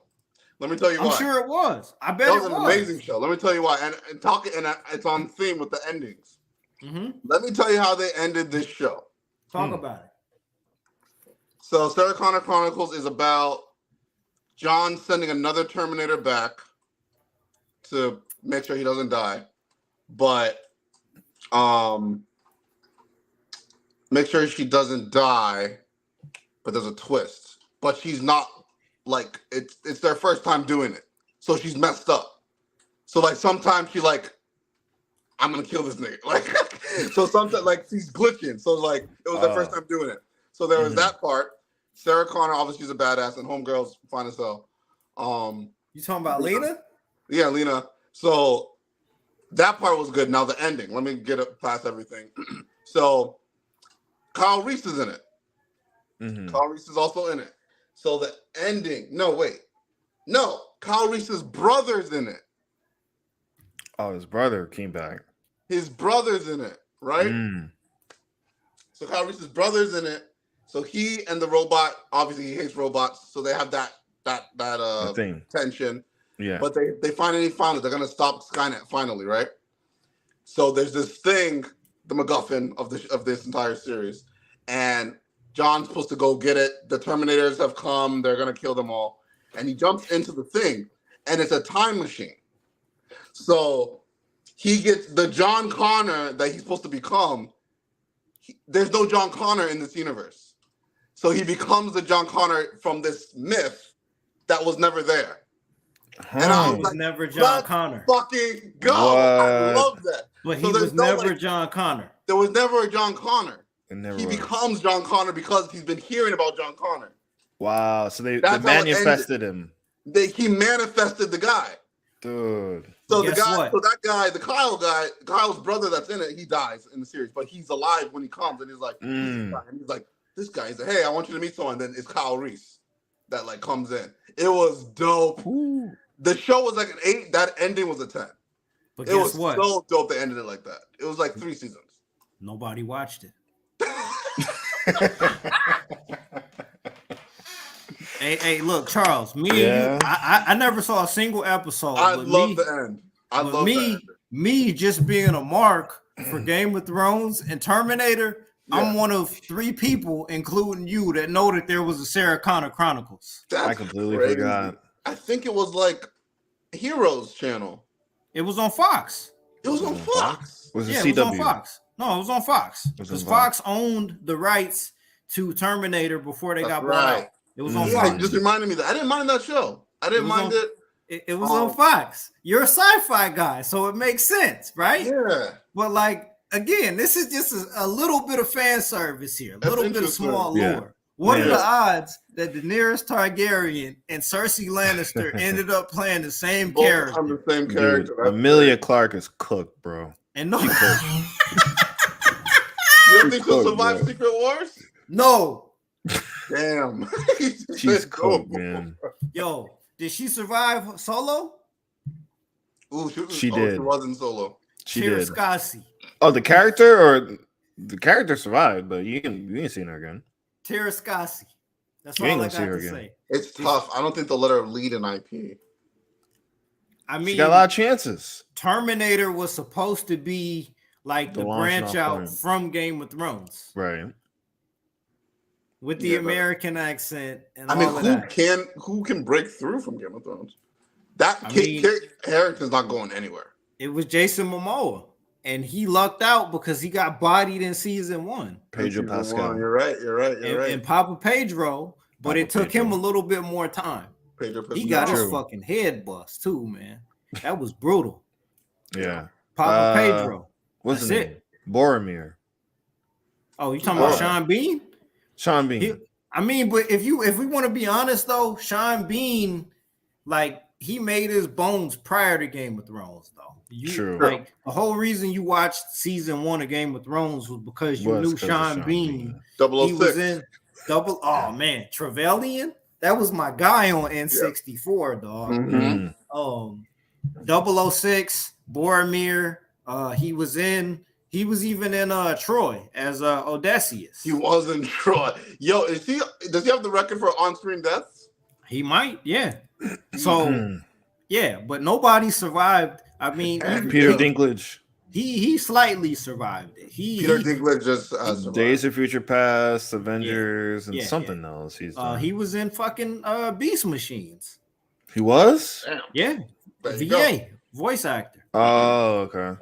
Let me tell you why. I'm sure it was. I bet that was an amazing show. Let me tell you why. And it's on theme with the endings. Mm-hmm. Let me tell you how they ended this show. Talk about it. So Sarah Connor Chronicles is about John sending another Terminator back to make sure he doesn't die, but make sure she doesn't die. But there's a twist. But she's not like it's their first time doing it, so she's messed up. So like sometimes she like, I'm gonna kill this nigga. Like so sometimes like she's glitching. So like it was their first time doing it. So there was that part. Sarah Connor obviously is a badass, and homegirl's fine as hell. You talking about Lena? Yeah, Lena. So that part was good. Now the ending. Let me get it past everything. So Kyle Reese is in it. Mm-hmm. Kyle Reese is also in it. So the ending. No, wait. No, Kyle Reese's brother's in it. Oh, his brother came back. His brother's in it, right? Mm. So Kyle Reese's brother's in it. So he and the robot, obviously he hates robots, so they have that thing. Tension. Yeah. But they finally found it. They're gonna stop Skynet finally, right? So there's this thing, the MacGuffin of this entire series, and John's supposed to go get it. The Terminators have come. They're gonna kill them all, and he jumps into the thing, and it's a time machine. So he gets the John Connor that he's supposed to become. There's no John Connor in this universe. So he becomes the John Connor from this myth that was never there. Huh. And I was like, never John Connor. Fucking go. What? I love that. But he was never John Connor. There was never a John Connor. He becomes John Connor because he's been hearing about John Connor. Wow. So they manifested him. He manifested the guy. Dude. So that guy, the Kyle's brother that's in it, he dies in the series, but he's alive when he comes, and he's like, this guy. He's like, hey, I want you to meet someone. Then it's Kyle Reese that like comes in. It was dope. Ooh. The show was like an 8. That ending was a 10. But it was so dope they ended it like that. It was like 3 seasons. Nobody watched it. Hey, look, Charles. Me and you, I never saw a single episode. I love the end. I love me just being a mark for Game of Thrones and Terminator. Yeah. I'm one of 3 people, including you, that know that there was a Sarah Connor Chronicles. I completely forgot. I think it was like Heroes channel. It was on Fox. It was on Fox. Was it CW? It was on Fox. No, it was on Fox. Because Fox owned the rights to Terminator before they got bought out. It was on Fox. It just reminded me that I didn't mind that show. I didn't mind it. It was on Fox. You're a sci-fi guy, so it makes sense, right? Yeah. But like, again, this is just a little bit of fan service here, a little bit of small lore. What are the odds that Daenerys Targaryen and Cersei Lannister ended up playing the same character? I'm the same character. Dude, Emilia Clarke is cooked, bro. And no, you don't think she'll survive Secret Wars? No. Damn. She's cooked, man. Yo, did she survive Solo? Ooh, she did. She wasn't Solo. She did. Scassi. Oh, the character or the character survived, but you ain't seen her again. Tara Scassi. That's all I got to say. It's tough. I don't think they'll let her lead an IP. I mean, she got a lot of chances. Terminator was supposed to be like the branch out from Game of Thrones, right? With the American accent and who can break through from Game of Thrones? Harrington's not going anywhere. It was Jason Momoa. And he lucked out because he got bodied in season 1. Pedro Pascal. You're right. And Papa Pedro, but it took him a little bit more time. He got his fucking head bust too, man. That was brutal. Yeah. Papa Pedro. What's his name? Boromir. Oh, you talking about Sean Bean? Sean Bean. But if we want to be honest though, Sean Bean, like he made his bones prior to Game of Thrones, though. True. Like the whole reason you watched season 1 of Game of Thrones was because you knew 'cause of Sean Bean. Double He was 06. in double. Oh man, Trevelyan. That was my guy on N64, dog. Mhm. 006, Boromir. He was even in Troy as Odysseus. He was in Troy. Yo, does he have the record for on-screen deaths? He might, yeah. So yeah, but nobody survived. I mean, even Peter Dinklage. He slightly survived it. Peter Dinklage just survived. Days of Future Past, Avengers, and something else. He was in fucking Beast Machines. He was? Damn. Yeah. There you VA, voice actor. Oh, okay.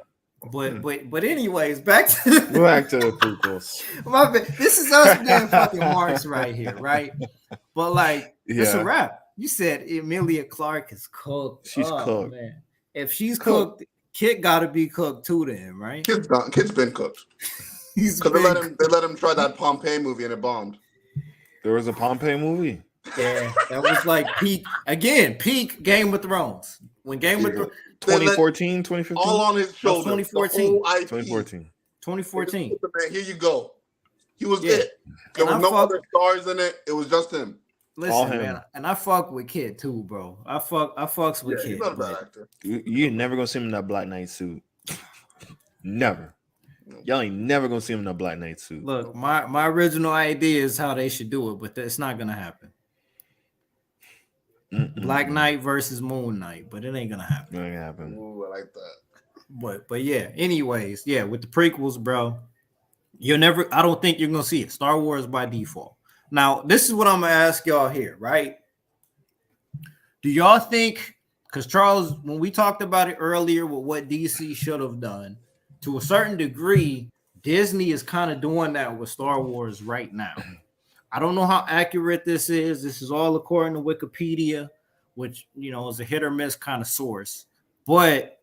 But anyways, back to the prequels. My bad. This is us being fucking marks right here, right? But like, it's a wrap. You said Emilia Clarke is cooked. She's cooked. Man. If she's cooked, Kit got to be cooked too, then, right? Kit's been cooked. Because they let him try that Pompeii movie and it bombed. There was a Pompeii movie. Yeah, that was like peak Game of Thrones. When Game of Thrones 2014, 2015? All on his shoulders. 2014. 2014. 2014. Man, here you go. He was it. There was no other stars in it. It was just him. Listen, man, and I fuck with Kid too, bro. I fucks with Kid. He's not a bad actor. You're never gonna see him in that Black Knight suit. Never. Y'all ain't never gonna see him in a Black Knight suit. Look, my original idea is how they should do it, but it's not gonna happen. Black Knight versus Moon Knight, but it ain't gonna happen. It ain't gonna happen. Ooh, I like that. But yeah. Anyways, yeah, with the prequels, bro, I don't think you're gonna see it. Star Wars by default. Now, this is what I'm gonna ask y'all here, right? Do y'all think? Because Charles, when we talked about it earlier, with what DC should have done, to a certain degree, Disney is kind of doing that with Star Wars right now. I don't know how accurate this is. This is all according to Wikipedia, which, is a hit or miss kind of source. But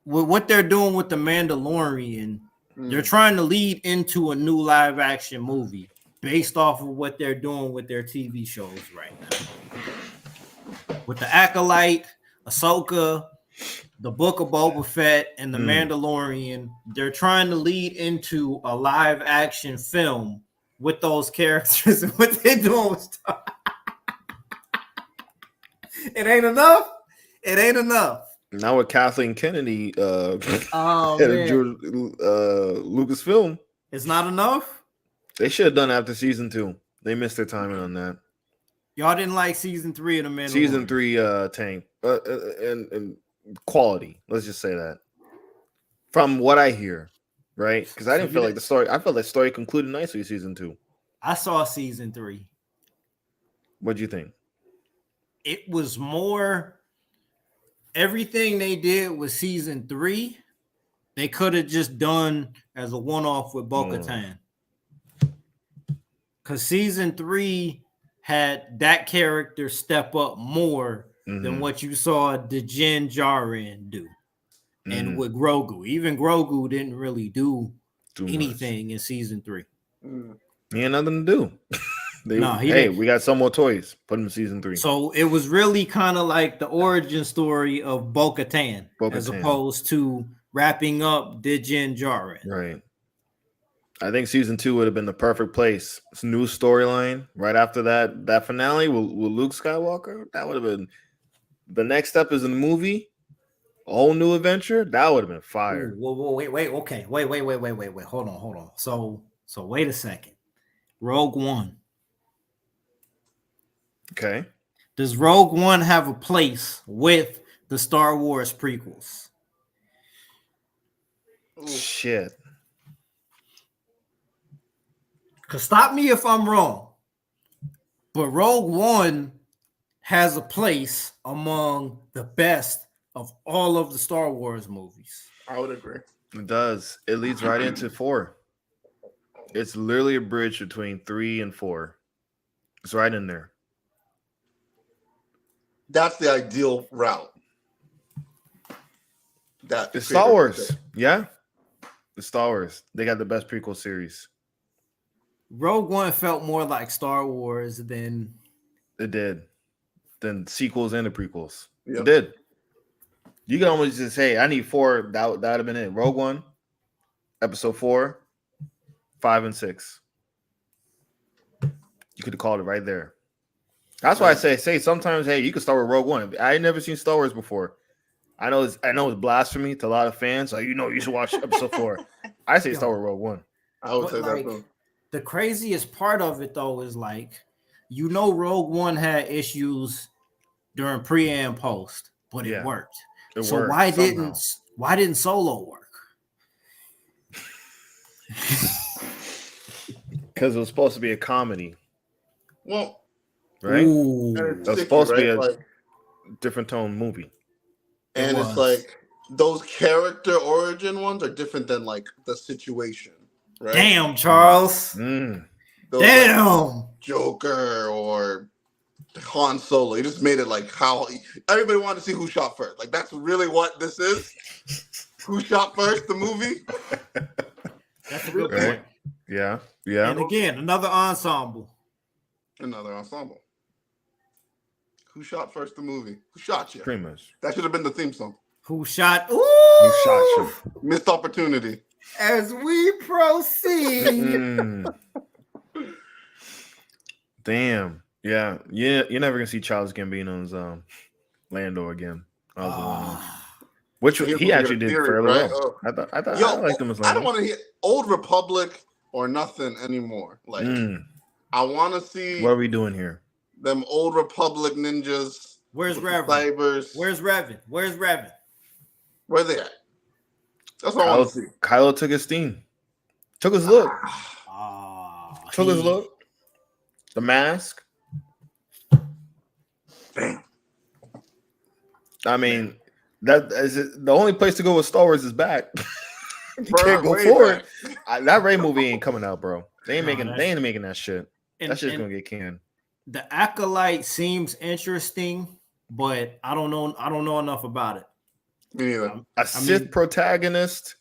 with what they're doing with The Mandalorian, they're trying to lead into a new live action movie based off of what they're doing with their TV shows right now. With The Acolyte, Ahsoka, The Book of Boba Fett, and The Mandalorian, they're trying to lead into a live action film with those characters and what they're doing with Star. It ain't enough. It ain't enough. Now with Kathleen Kennedy, head of Lucasfilm, it's not enough. They should have done after season 2. They missed their timing on that. Y'all didn't like season 3 of The Mandalorian. Season 3 tank, and quality. Let's just say that. From what I hear, right? Because I didn't feel like the story. I felt the story concluded nicely. Season 2. I saw season 3. What'd you think? It was more. Everything they did with season 3, they could have just done as a one-off with Bo-Katan. Because season 3 had that character step up more than what you saw Din Djarin do. And with Grogu. Even Grogu didn't really do anything in season 3. He had nothing to do. We got some more toys. Put him in season 3. So it was really kind of like the origin story of Bo-Katan as opposed to wrapping up Din Djarin. Right. I think season 2 would have been the perfect place. It's a new storyline. Right after that finale with Luke Skywalker, that would have been the next step is in the movie. A whole new adventure. That would have been fire. Wait. Okay. Wait. Hold on. So wait a second. Rogue One. Okay. Does Rogue One have a place with the Star Wars prequels? Shit. Because stop me if I'm wrong, but Rogue One has a place among the best of all of the Star Wars movies. I would agree. It does. It leads right into 4. It's literally a bridge between 3 and 4. It's right in there. That's the ideal route. It's Star Wars. Yeah. It's Star Wars. They got the best prequel series. Rogue One felt more like Star Wars than it did. Than sequels and the prequels. Yep. It did. You can almost just say, I need 4. That would have been it. Rogue One, Episode 4, 5, and 6. You could have called it right there. That's why I say sometimes, hey, you can start with Rogue One. I ain't never seen Star Wars before. I know it's blasphemy to a lot of fans. Like, you should watch Episode 4. I say start with Rogue One. I would say that too. The craziest part of it though is like, Rogue One had issues during pre and post, but it worked. So why didn't Solo work? Because it was supposed to be a comedy. Well, right? It was supposed to be a like, different tone movie. And it's like those character origin ones are different than like the situation, right? Damn, Charles. Those, damn. Like, Joker or Han Solo. You just made it like how everybody wanted to see who shot first. Like that's really what this is. Who shot first? The movie. That's a good point. Yeah. And again, another ensemble. Who shot first? The movie. Who shot you? Pretty much. That should have been the theme song. Who shot? Ooh! Who shot you? Missed opportunity. As we proceed. Damn. Yeah. You're never gonna see Charles Gambino's Lando again. Which he actually did fairly well. I thought I liked him as Lando. I don't want to hear Old Republic or nothing anymore. Like I want to see. What are we doing here? Them Old Republic ninjas. Where's Revan? Where's Revan? Where they at? That's what I want to see. Kylo took his steam. Took his look. His look. The mask. Damn. I mean, that is it, the only place to go with Star Wars is back. You can't go forward. That Rey movie ain't coming out, bro. They ain't making that shit. That shit's gonna get canned. The Acolyte seems interesting, but I don't know enough about it. Me neither. A Sith protagonist.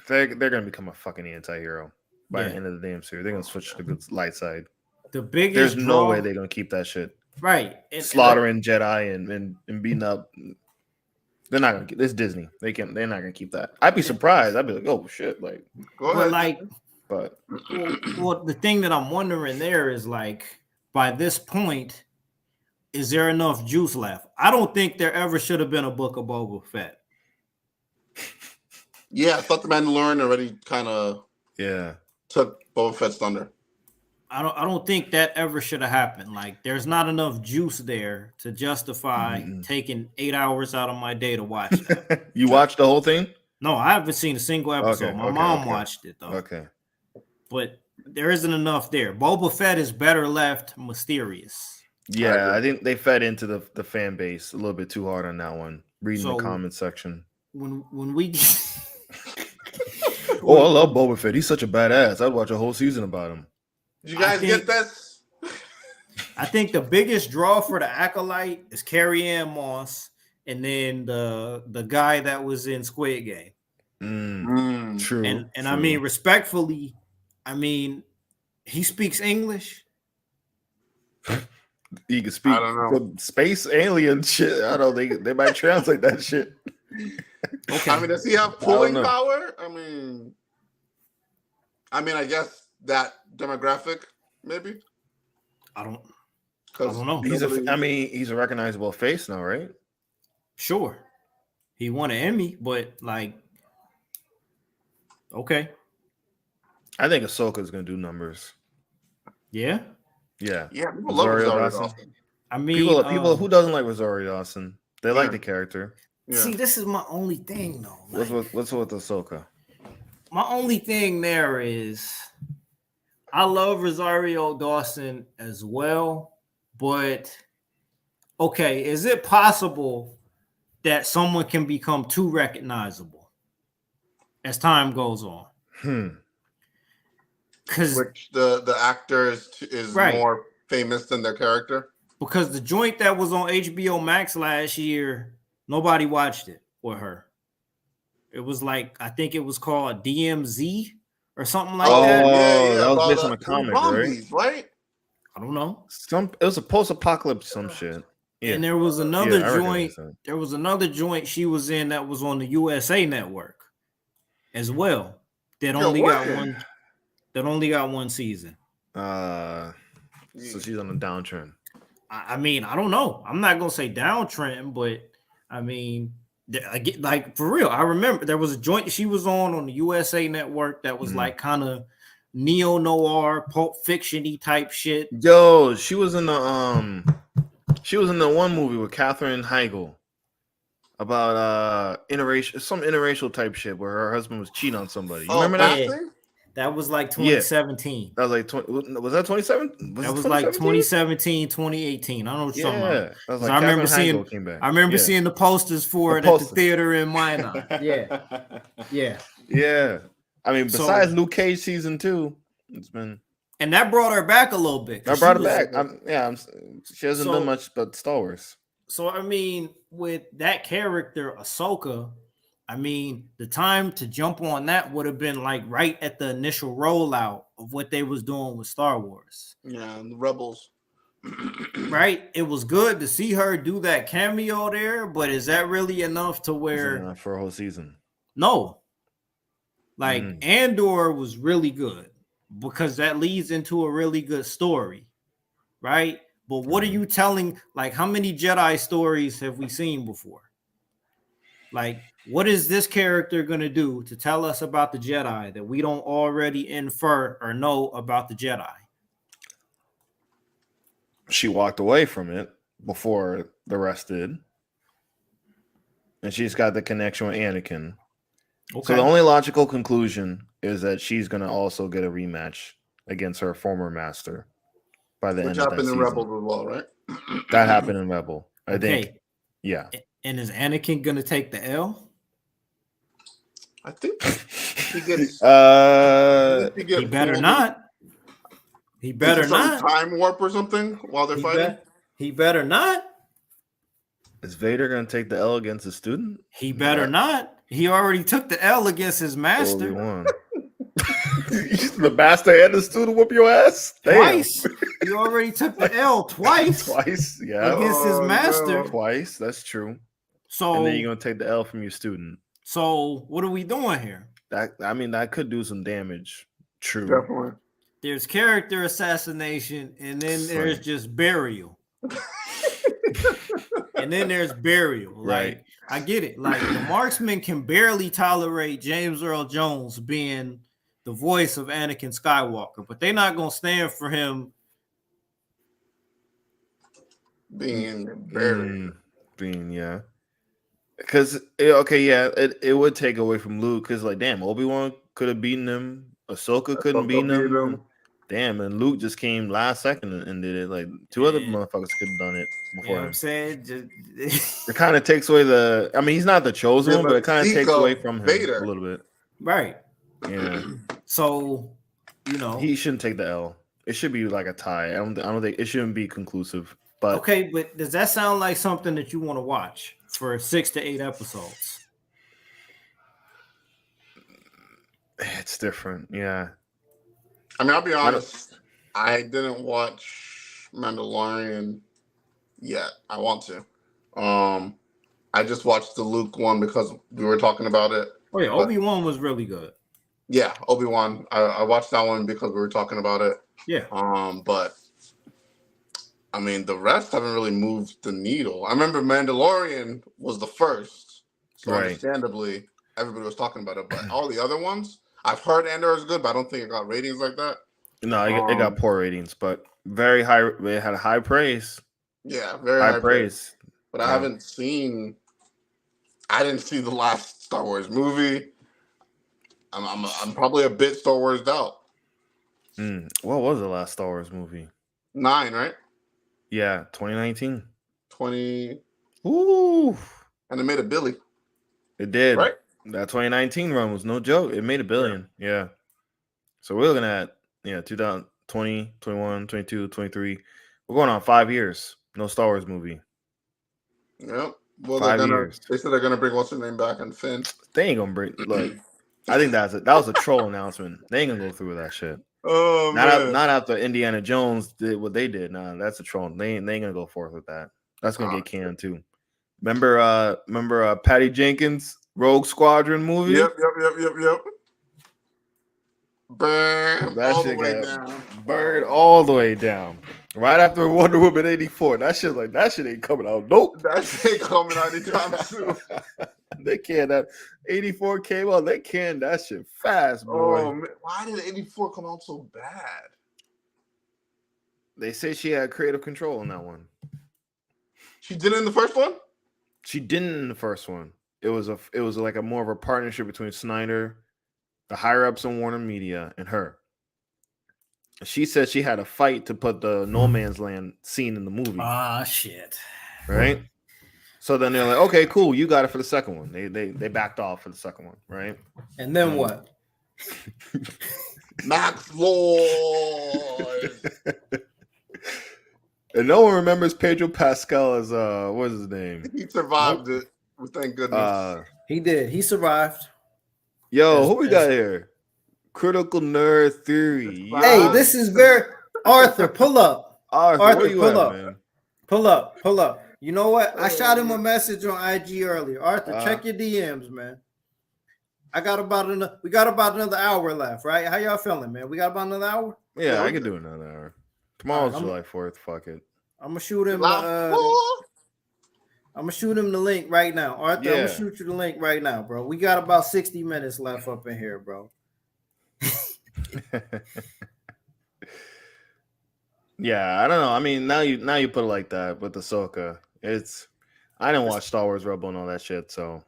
They're gonna become a fucking anti-hero by the end of the damn series. They're gonna switch to the good light side. There's no way they're gonna keep that shit. Right. Slaughtering Jedi and beating up. They're not gonna. It's Disney. They're not gonna keep that. I'd be surprised. I'd be like, oh shit, like. Go ahead. But the thing that I'm wondering there is like, by this point, is there enough juice left? I don't think there ever should have been a book of Boba Fett. Yeah, I thought the Mandalorian already kind of took Boba Fett's thunder. I don't think that ever should have happened. Like, there's not enough juice there to justify taking 8 hours out of my day to watch that. You watched the whole thing? No, I haven't seen a single episode. My mom watched it though. Okay. But there isn't enough there. Boba Fett is better left mysterious. Yeah, I think they fed into the fan base a little bit too hard on that one. Reading the comment section. When we I love Boba Fett. He's such a badass. I'd watch a whole season about him. Did you guys get this? I think the biggest draw for the Acolyte is Carrie-Anne Moss, and then the guy that was in Squid Game. True. And true. I mean, respectfully, he speaks English. He can speak some space alien shit. I don't think they might translate that shit. Okay. I mean, does he have pulling power? I mean, I guess that demographic, maybe. I don't know. He's a recognizable face now, right? Sure. He won an Emmy, but like, okay. I think Ahsoka is going to do numbers. Yeah. Yeah. People love Rosario Dawson. I mean, people who doesn't like Rosario Dawson, they like the character. Yeah. See, this is my only thing, though. Like, what's with Ahsoka? My only thing there is, I love Rosario Dawson as well, but okay, is it possible that someone can become too recognizable as time goes on? Because the actor is more famous than their character. Because the joint that was on HBO Max last year, nobody watched it with her. It was like, I think it was called DMZ or something like that. Yeah, that was based on a comic, right? I don't know. It was a post-apocalypse some shit. Yeah. And there was another I recognize joint. that. There was another joint she was in that was on the USA Network as well. That only got one. That only got one season. So she's on a downtrend. I mean, I don't know. I'm not gonna say downtrend, but I mean, I get like for real. I remember there was a joint she was on the USA Network that was like kind of neo noir, Pulp Fiction-y type shit. Yo, she was in the one movie with Katherine Heigl about interracial type shit where her husband was cheating on somebody. You remember that? Yeah, that was like 2017. That was like was that 2017? That was like 2017, 2018. I don't know what you're talking about. That was like I remember seeing the posters for it at the theater in Minot. Yeah. I mean, besides Luke Cage season 2, it's been, and that brought her back a little bit. I brought her back. She hasn't done much but Star Wars. So I mean, with that character, Ahsoka, I mean, the time to jump on that would have been like right at the initial rollout of what they was doing with Star Wars. Yeah, and the Rebels. Right? It was good to see her do that cameo there, but is that really enough to where enough for a whole season? No. Like Andor was really good because that leads into a really good story, right? But what are you telling? Like, how many Jedi stories have we seen before? Like, what is this character going to do to tell us about the Jedi that we don't already infer or know about the Jedi? She walked away from it before the rest did. And she's got the connection with Anakin. Okay. So the only logical conclusion is that she's going to also get a rematch against her former master by the end of that season. Which happened in Rebel as well, right? That happened in Rebel, I think. Yeah. And is Anakin going to take the L? I think he gets. He better not. He better not. Time warp or something while they're fighting. He better not. Is Vader going to take the L against a student? He better not. He already took the L against his master. The master and the student whoop your ass? Twice. He already took the L twice. Yeah. Against his master. No. Twice. That's true. So and then you're going to take the L from your student. So what are we doing here? That could do some damage. True. Definitely. There's character assassination, and then there's just burial. And then there's burial. Right. Like, I get it. Like, the marksman can barely tolerate James Earl Jones being the voice of Anakin Skywalker, but they're not going to stand for him being buried. Yeah. Because, it would take away from Luke, because, like, damn, Obi-Wan could have beaten him. Ahsoka couldn't beat him. Damn, and Luke just came last second and did it. Like, two other motherfuckers could have done it before. You know what I'm saying? It kind of takes away he's not the chosen one, but it kind of takes away from him Vader. a little bit. Right. Yeah. So, he shouldn't take the L. It should be like a tie. I don't think it shouldn't be conclusive. But okay, but does that sound like something that you want to watch for 6 to 8 episodes? It's different, yeah. I mean, I'll be honest. I didn't watch Mandalorian yet. I want to. I just watched the Luke one because we were talking about it. Oh yeah, Obi-Wan was really good. Yeah, Obi-Wan. I watched that one because we were talking about it. Yeah. But I mean, the rest haven't really moved the needle. I remember Mandalorian was the first, so understandably everybody was talking about it. But all the other ones, I've heard Andor is good, but I don't think it got ratings like that. No, it got poor ratings, but very high. It had high praise. Yeah, very high praise. But I haven't seen. I didn't see the last Star Wars movie. I'm probably a bit Star Wars out. What was the last Star Wars movie? 9, right? Yeah, 2019. 20. Ooh. And it made $1 billion. It did. Right? That 2019 run was no joke. It made $1 billion. Yeah. So we're looking at 2020, 21, 22, 23. We're going on 5 years. No Star Wars movie. Yep. Well, 5 years. They said they're gonna bring what's her name back and Finn. They ain't gonna bring. Look, I think that was a troll announcement. They ain't gonna go through with that shit. Oh man. Not after Indiana Jones did what they did. Nah, that's a troll. They ain't gonna go forth with that. That's gonna get canned too. Remember Patty Jenkins Rogue Squadron movie? Yep. Bam, That all the shit way got down. burned all the way down. Right after Wonder Woman 84. That shit ain't coming out. Nope. That shit coming out anytime soon. They canned that. 84 came out. They canned that shit fast, boy. Oh man, why did 84 come out so bad? They say she had creative control in that one. She did it in the first one? She didn't in the first one. It was like a more of a partnership between Snyder, the higher ups in Warner Media, and her. She said she had a fight to put the No Man's Land scene in the movie. Ah, shit. Right? So then they're like, okay, cool, you got it for the second one. They backed off for the second one, right? And then what? Max Lloyd. And no one remembers Pedro Pascal as what is his name? He survived it. Thank goodness. He did. He survived. Who we got here? Critical Nerd Theory. Hey, this is very Arthur. Pull up. Arthur, where you pull at, up. man? Pull up. You know what? I shot him a message on IG earlier. Arthur, check your DMs, man. We got about another hour left, right? How y'all feeling, man? We got about another hour? Yeah, I can do another hour. Tomorrow's July 4th. Fuck it. I'm gonna shoot him. I'm gonna shoot him the link right now, Arthur. I'm gonna shoot you the link right now, bro. We got about 60 minutes left up in here, bro. Yeah, I don't know. I mean, now you put it like that with Ahsoka. I didn't watch Star Wars Rebel and all that shit, so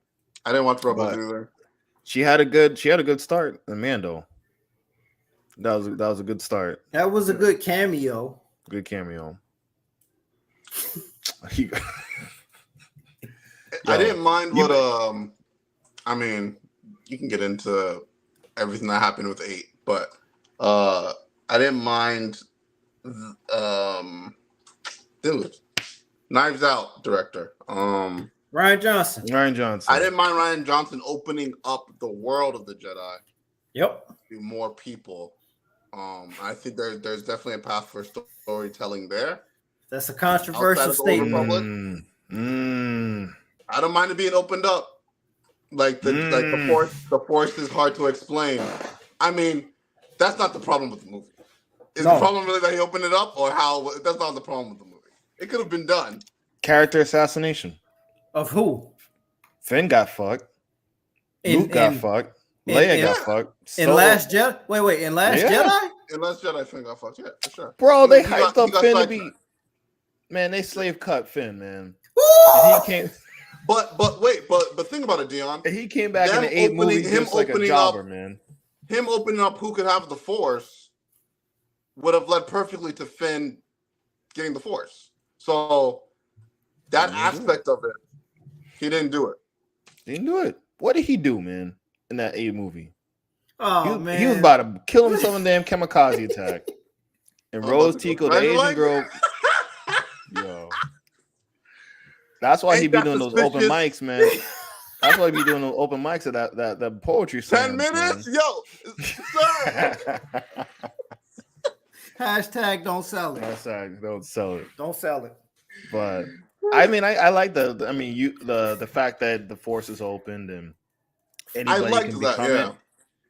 I didn't watch Rebels either. She had a good start in Mando. That was a good start. That was a good cameo. Good cameo. I didn't mind what I mean, you can get into everything that happened with 8, but I didn't mind dude, Knives Out director. Rian Johnson. I didn't mind Rian Johnson opening up the world of the Jedi. Yep. To more people. I think there's definitely a path for storytelling there. That's a controversial statement. I don't mind it being opened up. The force is hard to explain. I mean, that's not the problem with the movie. Is the problem really that he opened it up, or how? That's not the problem with the movie. It could have been done. Character assassination. Of who? Finn got fucked. Luke got fucked. Leia got fucked. In Last Jedi? Wait. In Last Jedi? In Last Jedi, Finn got fucked. Yeah, for sure. Bro, they hyped up Finn to be. Man, they slave cut Finn, man. And he came. But think about it, Dion. And he came back in the 8th movie just like a jobber, man. Him opening up who could have the Force would have led perfectly to Finn getting the Force. So that aspect of it, he didn't do it. He didn't do it. What did he do, man, in that 8 movie? Oh, man. He was about to kill himself in a damn kamikaze attack. And Rose Tico, the Asian girl. Yo. That's why he be doing those open mics, man. That's why he be doing those open mics at that poetry slam. 10 minutes? Man. Yo, sir. Hashtag don't sell it. Hashtag don't sell it. Don't sell it. But I mean, I like the fact that the Force is opened and anybody can become it.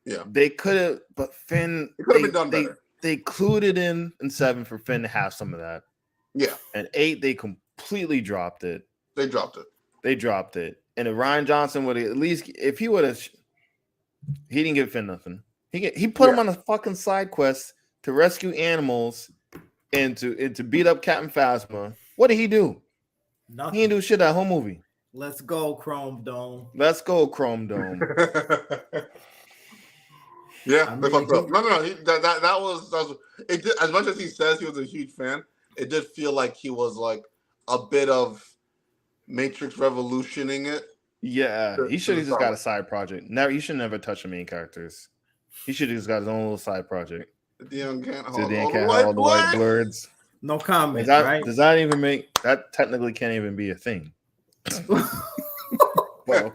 Yeah. They could have, but Finn. It could have been done better. They clued it in 7 for Finn to have some of that. Yeah. And 8, they completely dropped it. They dropped it. And if Rian Johnson would at least, if he would have, he didn't give Finn nothing. He put him on a fucking side quest to rescue animals and to beat up Captain Phasma. What did he do? Nothing. He didn't do shit that whole movie. Let's go, Chrome Dome. Yeah, they fucked up. No. That was it. As much as he says he was a huge fan, it did feel like he was like a bit of Matrix revolutioning it. Yeah, he should have just got a side project. He should never touch the main characters. He should have just got his own little side project. Dion can't hold the white blurs. No comment. Does that even make that technically can't even be a thing? Well.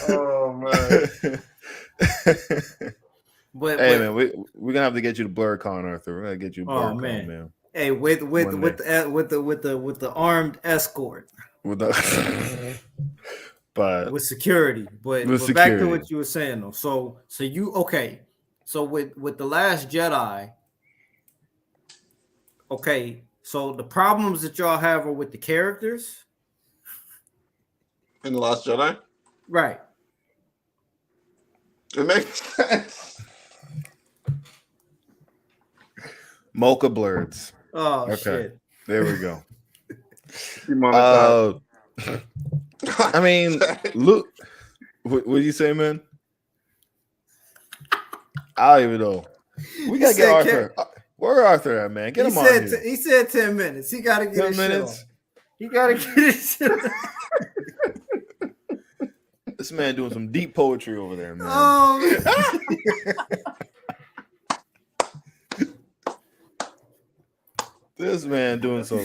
Oh man. get you the blur con, Arthur. We gotta get you a blur con, man. Hey, with the armed escort. With the but with security. But back to what you were saying though. So you okay. So with The Last Jedi, okay, so the problems that y'all have are with the characters. In The Last Jedi? Right. It makes sense. Mocha blurs. Oh, okay. Shit. There we go. I mean, Luke, what do you say, man? I don't even know. We gotta get Arthur. Where Arthur at, man? Get him on here. He said 10 minutes. He gotta get 10 minutes. He gotta get his shit on. This man doing some deep poetry over there, man. This man doing some.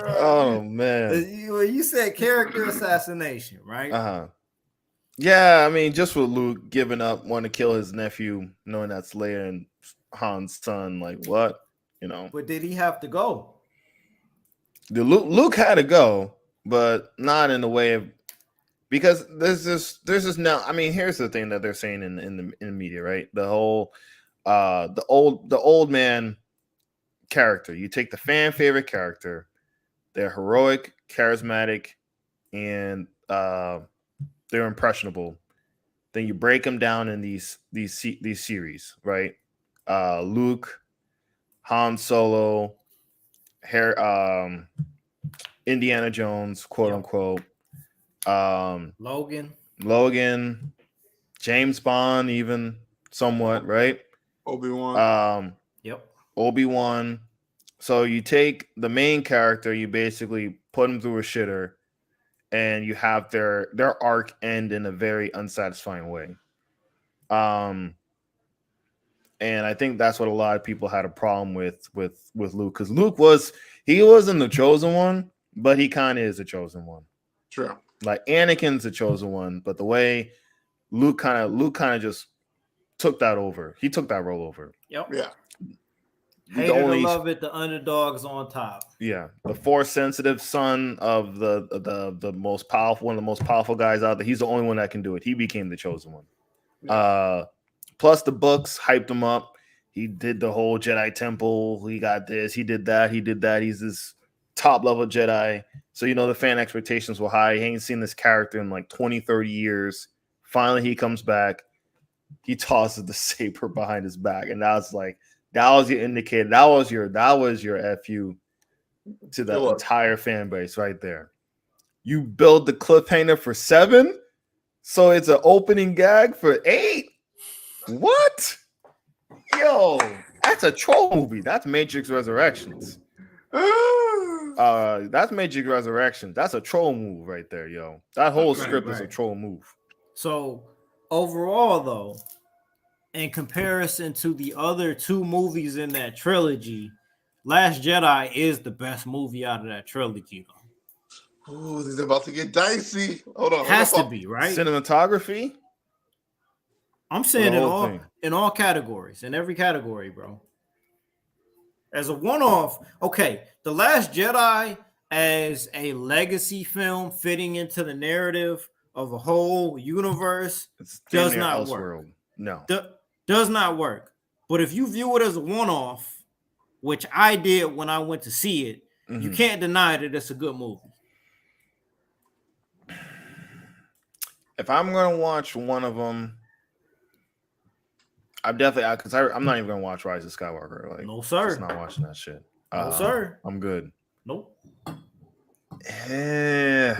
Oh man! You said character assassination, right? Yeah, I mean, just with Luke giving up, wanting to kill his nephew, knowing that's Leia and Han's son. Like what, you know? But did he have to go? Luke had to go, but not in the way of because there's this now. I mean, here's the thing that they're saying in the media, right? The whole the old man character. You take the fan favorite character, they're heroic, charismatic, and they're impressionable. Then you break them down in these series, right? Luke, Han Solo, Indiana Jones, quote unquote. Logan, James Bond, even somewhat, right? Obi-Wan. Obi-Wan. So you take the main character, you basically put him through a shitter, and you have their arc end in a very unsatisfying way. And I think that's what a lot of people had a problem with Luke, because Luke wasn't the chosen one, but he kind of is the chosen one. True. Like Anakin's the chosen one, but the way Luke kind of just took that over. He took that role over. Yep. Yeah. Hate it or love it, the underdog's on top. Yeah, the force sensitive son of the most powerful, one of the most powerful guys out there. He's the only one that can do it. He became the chosen one. Yeah. Plus the books hyped him up. He did the whole Jedi Temple. He got this. He did that. He's this top level Jedi. So the fan expectations were high. He ain't seen this character in like 20, 30 years. Finally, he comes back. He tosses the saber behind his back, and that's like. That was your indicator. That was your FU to the entire fan base right there. You build the cliffhanger for 7, so it's an opening gag for 8. What? Yo, that's a troll movie. That's Matrix Resurrections. That's Matrix Resurrections. That's a troll move right there, yo. That whole script is a troll move. So overall, though, in comparison to the other 2 movies in that trilogy, Last Jedi is the best movie out of that trilogy. Oh, this is about to get dicey. Hold on. Has to be, right? Cinematography? I'm saying in all categories, in every category, bro. As a one-off, okay, The Last Jedi as a legacy film fitting into the narrative of a whole universe does not work. No. Does not work. But if you view it as a one-off, which I did when I went to see it, you can't deny that it's a good movie. If I'm going to watch one of them, I'm definitely, because I'm not even going to watch Rise of Skywalker. Like, no, sir. Just not watching that shit. No, sir. I'm good. Nope. Damn,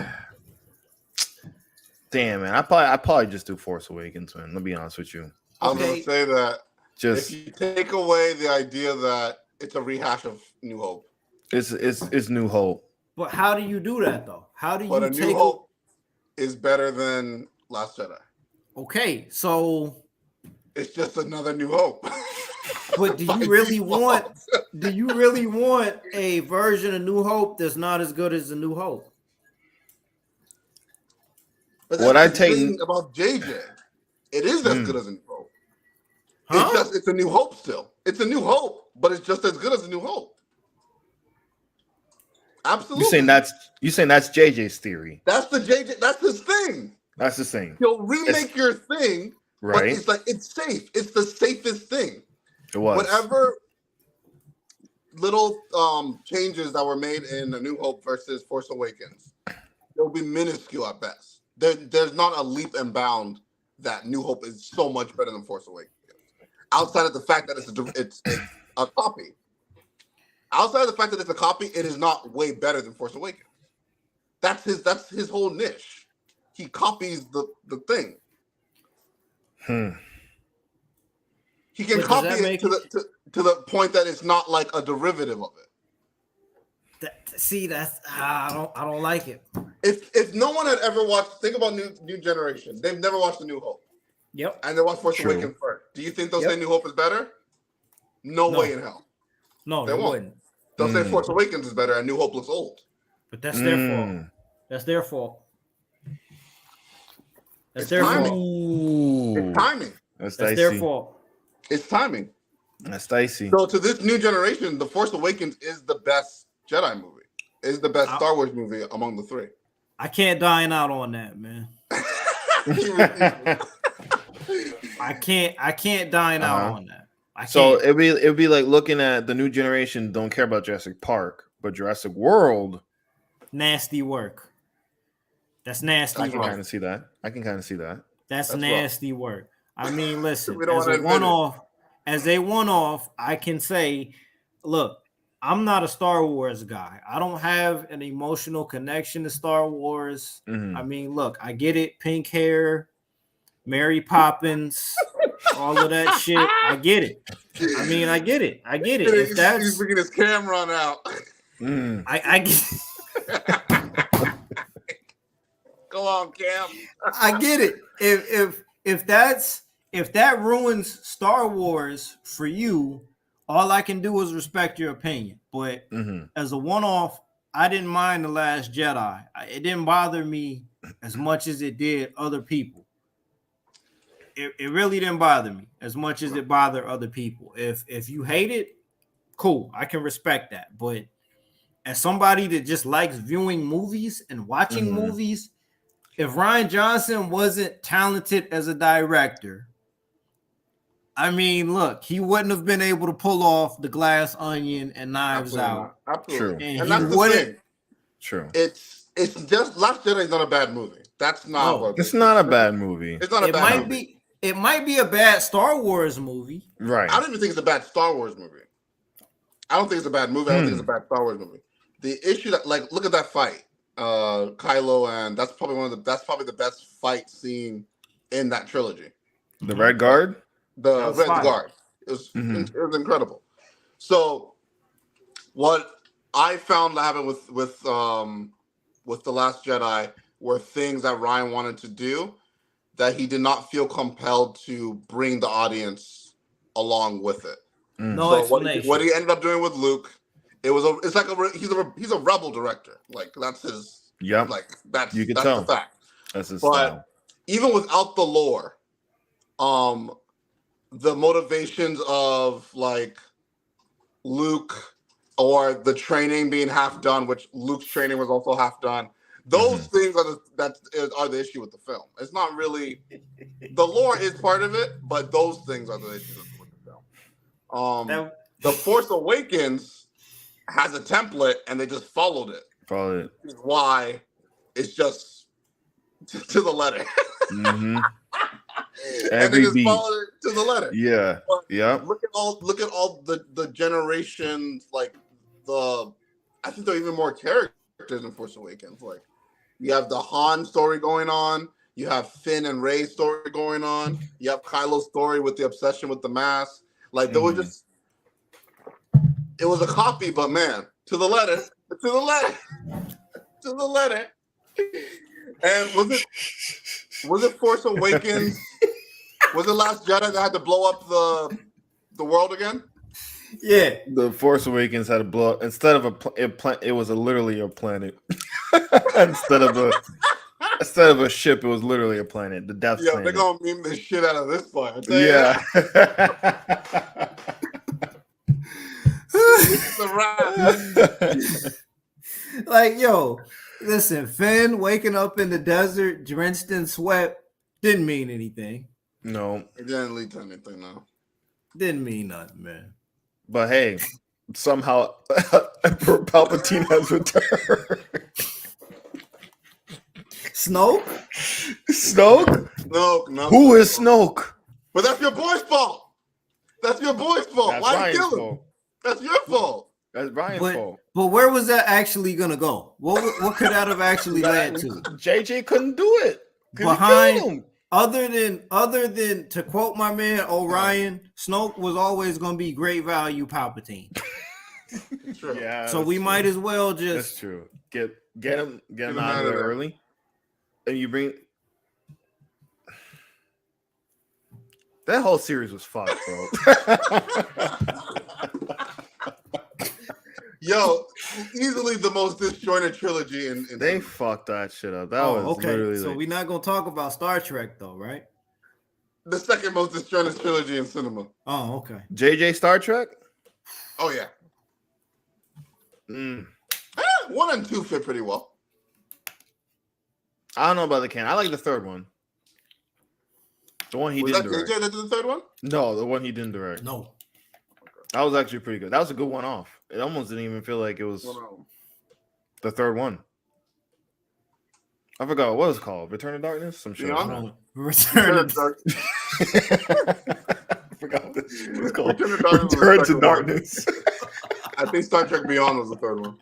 man. I probably just do Force Awakens, man. Let me be honest with you. I'm going to say that if you take away the idea that it's a rehash of New Hope. It's New Hope. But how do you do that, though? How do you New Hope is better than Last Jedi. Okay, so... It's just another New Hope. But do you really want a version of New Hope that's not as good as the New Hope? But that's the thing about JJ. It is as good as a New Hope. Huh? It's a New Hope still. It's a New Hope, but it's just as good as a New Hope. Absolutely. You saying that's JJ's theory. That's the JJ. That's his thing. That's the thing. He'll remake your thing, but Right. it's like it's safe. It's the safest thing. It was. Whatever little changes that were made in A New Hope versus Force Awakens, they'll be minuscule at best. There's not a leap and bound that New Hope is so much better than Force Awakens. Outside of the fact that it's a copy. Outside of the fact that it's a copy, it is not way better than Force Awakens. That's his whole niche. He copies the thing. He can copy it to the point that it's not like a derivative of it. I don't like it. If no one had ever watched, think about New Generation. They've never watched A New Hope. Yep. And they watched Force Awakens first. Do you think they'll say New Hope is better? No way in hell. No, they wouldn't. They'll say Force Awakens is better and New Hope looks old. But that's their fault. That's their fault. It's their fault. It's timing. That's their fault. It's timing. That's dicey. So to this new generation, The Force Awakens is the best Jedi movie. Is the best Star Wars movie among the three. I can't dine out on that, man. I can't dine out on that. So it'd be like looking at the new generation don't care about Jurassic Park, but Jurassic World. Nasty work. That's nasty work. I can kind of see that. That's nasty work. I mean, listen, as a one-off, I can say, look, I'm not a Star Wars guy. I don't have an emotional connection to Star Wars. Mm-hmm. I mean, look, I get it. Pink hair, Mary Poppins, all of that shit. I get it. I mean, I get it. If that's, he's bringing his camera out. I get Go on, Cam. I get it. If that ruins Star Wars for you, all I can do is respect your opinion. But as a one-off, I didn't mind The Last Jedi. It didn't bother me as much as it did other people. It really didn't bother me as much as it bothered other people. If you hate it, cool. I can respect that. But as somebody that just likes viewing movies and watching movies, if Rian Johnson wasn't talented as a director, I mean, look, he wouldn't have been able to pull off The Glass Onion and Knives Out. Absolutely. And that's the thing. True. It's just Last Jedi is not a bad movie. That's not. It's not a bad movie. It's not a bad movie. It might be a bad Star Wars movie. Right. I don't even think it's a bad Star Wars movie. I don't think it's a bad movie. I don't think it's a bad Star Wars movie. The issue that, like, look at that fight. Kylo, and that's probably the best fight scene in that trilogy. The Red Guard? The Red Guard. It was incredible. So what I found that happened with The Last Jedi were things that Ryan wanted to do that he did not feel compelled to bring the audience along with it. No so explanation. What he ended up doing with Luke, he's a rebel director. Like that's his. Yep. Like that's you can that's tell. the fact. That's his but style. Even without the lore, the motivations of like Luke or the training being half done, which Luke's training was also half done. Those things are the issue with the film. It's not really the lore is part of it, but those things are the issue with the film. The Force Awakens has a template, and they just followed it. Which is why it's just to the letter. Mm-hmm. And they just followed it to the letter. Yeah. But yeah. Look at all the generations. Like I think there are even more characters in Force Awakens. Like you have the Han story going on. You have Finn and Rey's story going on. You have Kylo's story with the obsession with the mask. Like there was just. It was a copy, but man, to the letter. And was it Force Awakens? Was it Last Jedi that had to blow up the world again? Yeah, the Force Awakens had to blow up instead of it was literally a planet instead of Instead of a ship, it was literally a planet, the Death Yo, Planet. they're gonna meme the shit out of this part. I tell you Yeah. that. It's a wrap. Like, yo, listen, Finn waking up in the desert, drenched in sweat, didn't mean anything. No, It didn't lead to anything, no. Didn't mean nothing, man. but hey, somehow Emperor Palpatine has returned. Snoke? Snoke? No. Who is Snoke? But that's your boy's fault. That's your boy's fault. That's Why Ryan's you kill him? fault. That's your fault. That's Brian's fault. But where was that actually gonna go? What could that have actually led to? JJ couldn't do it. Behind, other than to quote my man Orion, Snoke was always gonna be great value Palpatine. True. Yeah. So we might as well just. That's true. Get him out of there early, and you bring. That whole series was fucked, bro. Yo, easily the most disjointed trilogy in They fucked that shit up. That was okay. literally So we're not gonna talk about Star Trek though, right? the second most disjointed trilogy in cinema. Oh, okay. JJ Star Trek. Oh yeah. 1 and 2 fit pretty well. I don't know about the canon. I like the third one. The one he Was didn't that direct. JJ that did the third one? No, the one he didn't direct. No. That was actually pretty good. That was a good one off. It almost didn't even feel like it was the third one. I forgot what it was called. Return of Darkness? Some shit. Beyond? Return of Darkness. I forgot what it was called. Return of Darkness was the Return to second one. Darkness. I think Star Trek Beyond was the third one.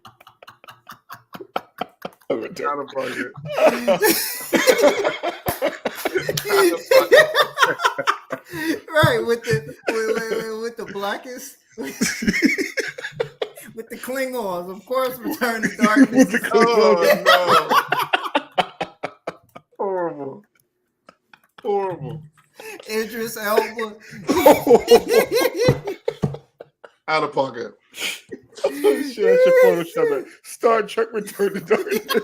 Return. Out of budget. Right, with the blackest with the Klingons, of course. Return to Darkness. Oh no! Horrible. Idris Elba. Out of pocket. Oh, shit, I should Photoshop that. Star Trek Return to Darkness.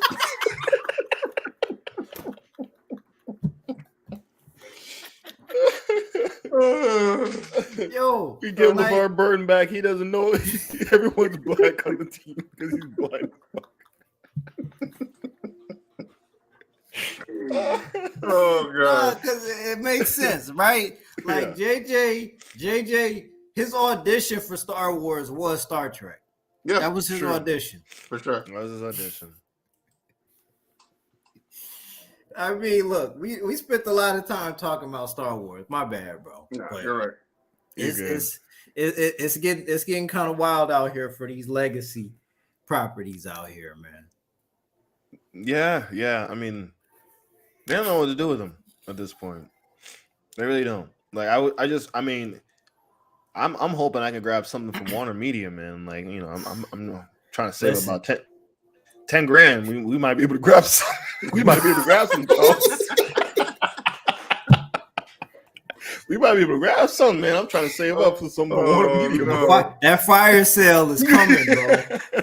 Yo, We give like, LeVar Burton back. He doesn't know everyone's black on the team because he's blind. Oh god. because it makes sense, right? Like JJ, his audition for Star Wars was Star Trek. Yeah, That was his audition. for sure. That was his audition. I mean, look, we spent a lot of time talking about Star Wars. My bad, bro. No, But you're right. it's getting kind of wild out here for these legacy properties out here, man. Yeah. I mean, they don't know what to do with them at this point. They really don't. Like I'm hoping I can grab something from Warner Media, man. Like, you know, I'm trying to save about 10 grand. We might be able to grab some. We might be able to grab some. We might be able to grab something, man. I'm trying to save up for some Warner Media. No. That fire sale is coming, bro.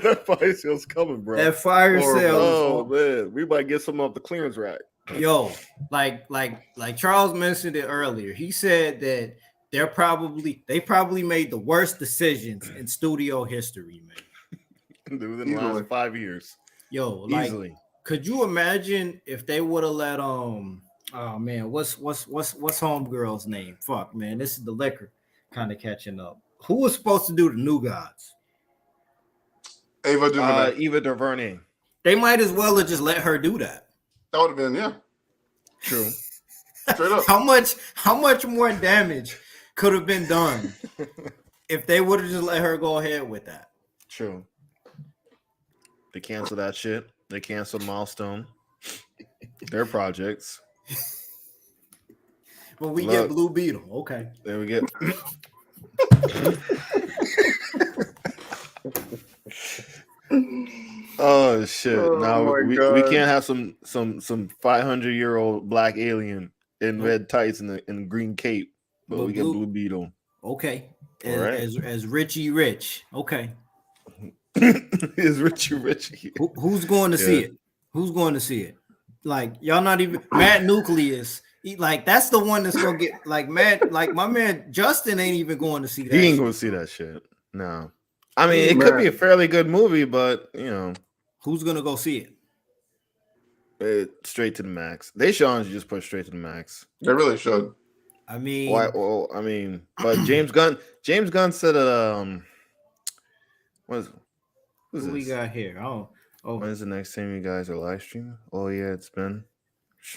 That fire sale's coming, bro. That fire sale. Oh man, we might get some off the clearance rack. Yo, like Charles mentioned it earlier. He said that they probably made the worst decisions in studio history, man. Within the last 5 years. Yo, like, Easily. could you imagine if they would have let oh man, what's homegirl's name? Fuck, man, this is the liquor kind of catching up. Who was supposed to do the New Gods? Ava DuVernay. Eva DuVernay. They might as well have just let her do that. That would have been, yeah. True. Straight up. How much more damage could have been done if they would have just let her go ahead with that? True. They canceled that shit. They canceled Milestone. Their projects. But we get Blue Beetle. Okay. There we get. Oh shit! Now we can't have some 500-year-old black alien in red tights and green cape, but we get Blue Beetle. Okay, as Richie Rich. Okay, is Richie Rich? Who's going to see it? Who's going to see it? like y'all not even Mad Nucleus. Like that's the one that's gonna get like mad. Like my man Justin ain't even going to see that. He ain't shit. going to see that shit. No. I mean, it could be a fairly good movie, but you know, who's gonna go see it? Straight to the max. They should honestly just put straight to the max. They really should. I mean, Why? Well, I mean, but James Gunn said, who's who we this? got here? Oh, When's the next time you guys are live streaming? Oh yeah, it's been.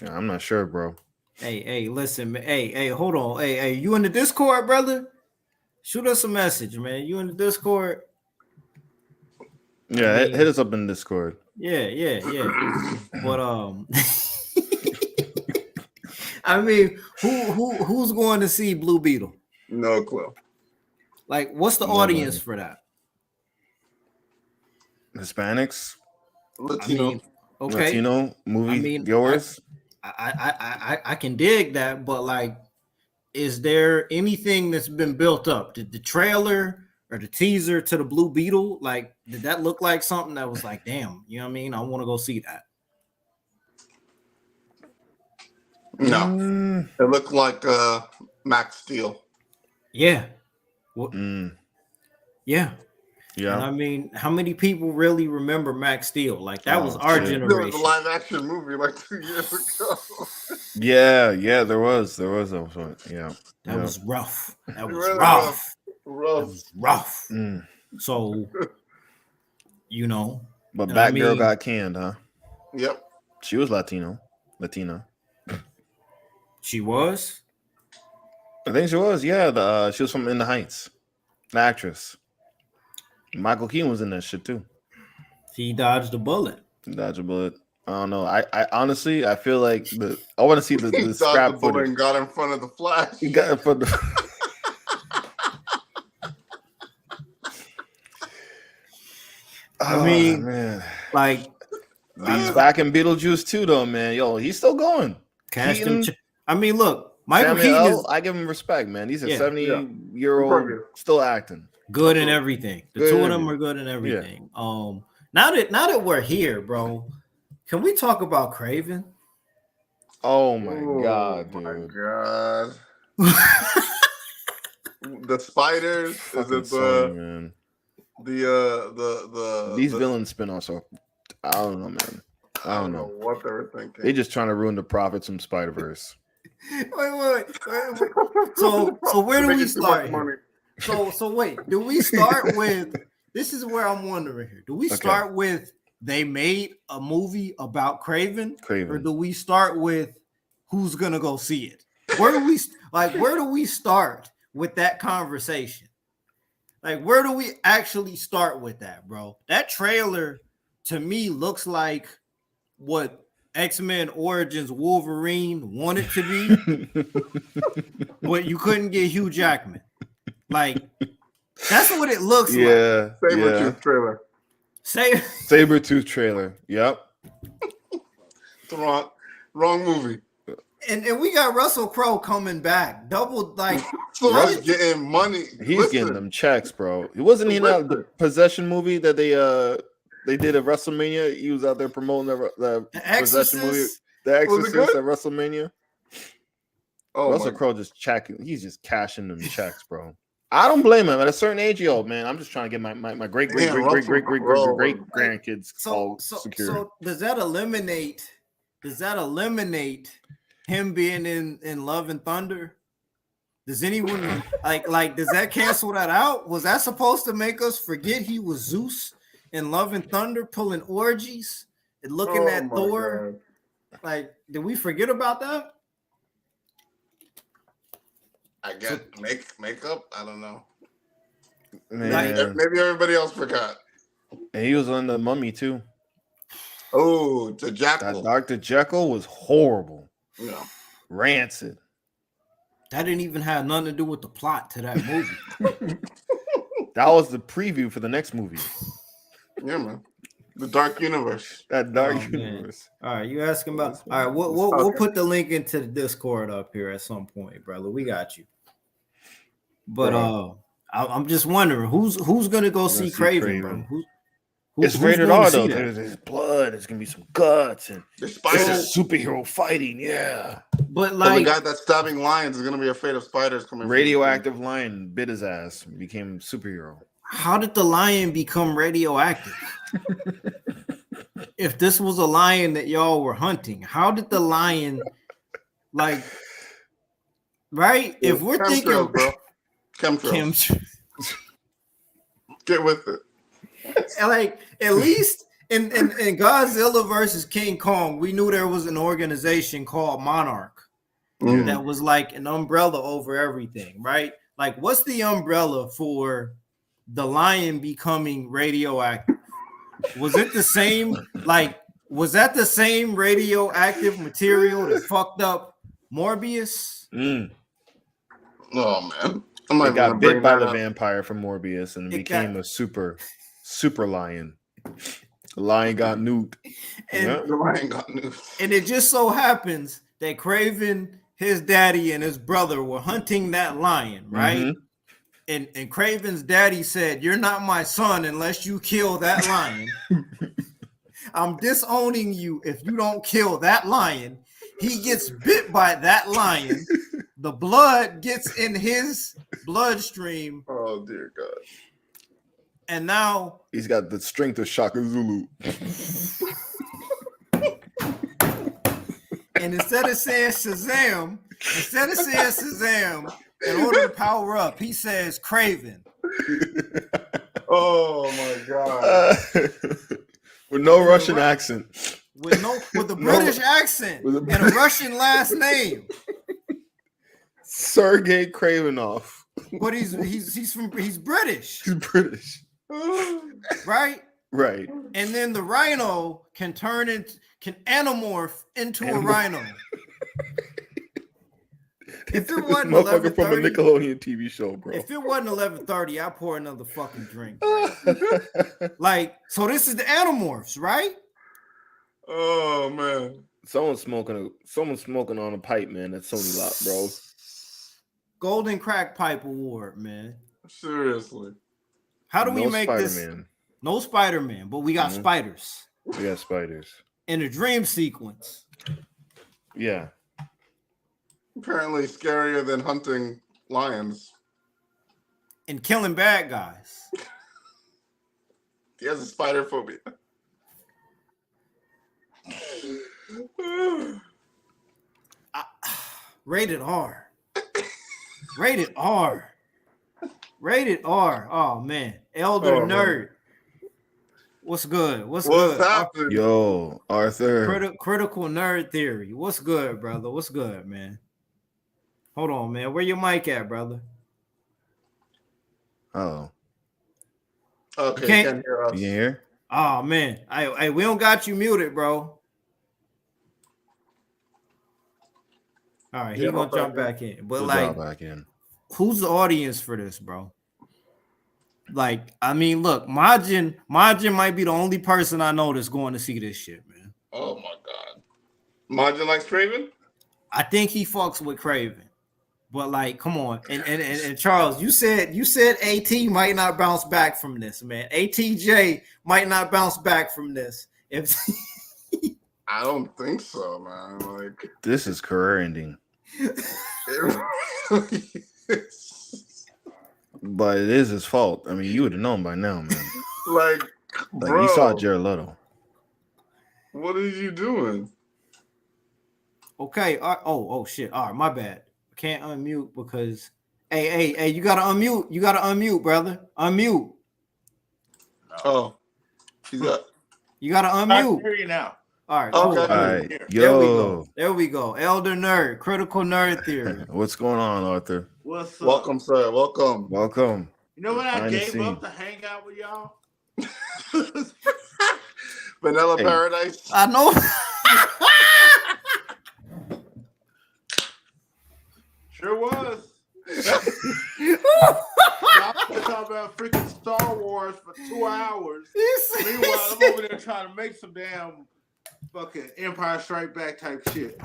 I'm not sure, bro. Hey, listen, hey, hold on, hey, you in the Discord, brother? Shoot us a message, man. You in the Discord? Yeah, I mean, hit us up in Discord. Yeah. But I mean, who's going to see Blue Beetle? No clue. Like, what's the audience for that? Latino. I mean, okay. Latino movie viewers. I can dig that, but like, is there anything that's been built up? Did the trailer or the teaser to the Blue Beetle, like, did that look like something that was like, damn, you know what I mean? I want to go see that. No, it looked like Max Steel. Yeah. Yeah. And I mean, how many people really remember Max Steel? Like that was our generation. There was a live action movie like 2 years ago. Yeah, there was a point. Yeah. That was rough. That was Really rough. rough. That was rough. So, you know. But Batgirl got canned, huh? Yep. She was Latina. She was? I think she was, yeah. She was from In the Heights. The actress. Michael Keaton was in that shit too. He dodged a bullet. I don't know. I honestly, I feel like I want to see the scrap footage. And got in front of the Flash. He got in front of I mean, man. Like he's back in Beetlejuice too, though, man. Yo, he's still going. Cast him. I mean, look, Michael Keaton. I give him respect, man. He's a 70-year-old still acting. Good in everything. The two of them are good in everything. Yeah. Now that we're here, bro, can we talk about Craven? Oh my god, dude. My god. The spiders. Is it these villain spin-offs are, I don't know, man. I don't know what they were thinking. They just trying to ruin the profits from Spider-Verse. Wait. So where do we start? So wait, do we start with, this is where I'm wondering here. Do we start with they made a movie about Craven? Or do we start with who's gonna go see it? Where do we start with that conversation? Like, where do we actually start with that, bro? That trailer to me looks like what X-Men Origins Wolverine wanted to be, but you couldn't get Hugh Jackman. Like, that's what it looks like. Sabretooth trailer. Sabretooth trailer. Yep. It's wrong movie. And we got Russell Crowe coming back. Double, like. So he's getting money. He's getting them checks, bro. Wasn't he in the Possession movie that they did at WrestleMania? He was out there promoting the Possession movie. The Exorcist at WrestleMania. Oh, Russell Crowe he's just cashing them checks, bro. I don't blame him. At a certain age, man, I'm just trying to get my great grandkids all secure. So does that eliminate him being in Love and Thunder? Does anyone like does that cancel that out? Was that supposed to make us forget he was Zeus in Love and Thunder pulling orgies and looking at Thor? God. Like, did we forget about that? I guess makeup. I don't know. Man. Maybe everybody else forgot. And he was on The Mummy too. Oh, the Jekyll. That Dr. Jekyll was horrible. Yeah. Rancid. That didn't even have nothing to do with the plot to that movie. That was the preview for the next movie. Yeah, man. The Dark Universe. That Dark Universe. Man. All right, you asking about? All right, we'll put the link into the Discord up here at some point, brother. We got you. But I'm just wondering who's gonna go see Craven, bro? It's who's rated going to R see though. that? There's blood. There's gonna be some guts and There's this spiders. is superhero fighting. Yeah. But So the like, guy that's stabbing lions is gonna be afraid of spiders coming. Radioactive lion bit his ass and became superhero. how did the lion become radioactive? If this was a lion that y'all were hunting, how did the lion, like, right? If we're Chemtrails, thinking, bro. Chemtrails. Get with it. Like, at least in Godzilla versus King Kong, we knew there was an organization called Monarch that was like an umbrella over everything, right? Like, what's the umbrella for the lion becoming radioactive? Was it the same? Like, was that the same radioactive material that fucked up Morbius? Oh man, I got bit by the vampire from Morbius and became a super lion. The lion got nuked. And the lion got nuked. And it just so happens that Craven, his daddy, and his brother were hunting that lion, right? And Craven's daddy said, "You're not my son unless you kill that lion. I'm disowning you if you don't kill that lion." He gets bit by that lion. The blood gets in his bloodstream. Oh dear God! And now he's got the strength of Shaka Zulu. And instead of saying Shazam, in order to power up, he says Craven. Oh my God! With no Russian accent. With a British accent and a Russian last name. Sergei Kravenov. But he's British. He's British. Right? Right. And then the rhino can anamorph into a rhino. If it wasn't motherfucker from a Nickelodeon TV show, bro. If it wasn't 11:30, I'd pour another fucking drink. Like, so this is the Animorphs, right? Oh man. Someone's smoking on a pipe, man. That's Sony lot, bro. Golden Crack Pipe Award, man. Seriously. How do we make Spider-Man. this? No Spider-Man, but we got spiders. We got spiders. In a dream sequence. Yeah. Apparently scarier than hunting lions. And killing bad guys. He has a spider phobia. Rated R. Rated R. Rated R. Oh man. Elder Nerd. What's good? What's good? Happening? Yo, Arthur. Critical Nerd Theory. What's good, brother? What's good, man? Hold on, man. Where your mic at, brother? Oh. Okay, you can't hear us. You hear? Oh man. I we don't got you muted, bro. All right, he's gonna jump back in. But who's the audience for this, bro? Like, I mean, look, Majin might be the only person I know that's going to see this shit, man. Oh my God. Majin likes Craven? I think he fucks with Craven. But like, come on. And Charles, you said AT might not bounce back from this, man. ATJ might not bounce back from this. If I don't think so, man. Like, this is career ending. But it is his fault. I mean, you would have known by now, man. like bro, you saw Jared Leto. What are you doing? Okay. Oh shit. All right, my bad. Can't unmute because hey, you gotta unmute. You gotta unmute, brother. Unmute. Oh, you gotta unmute. I can hear you now. All right, cool. okay. All right. Yo. There we go. Elder Nerd, Critical Nerd Theory. What's going on, Arthur? What's up? Welcome, sir. Welcome. You know what I gave up to hang out with y'all? Vanilla Paradise. I know. Sure was. Y'all talk about freaking Star Wars for 2 hours. Meanwhile, I'm over there trying to make some damn fucking Empire Strike Back type shit.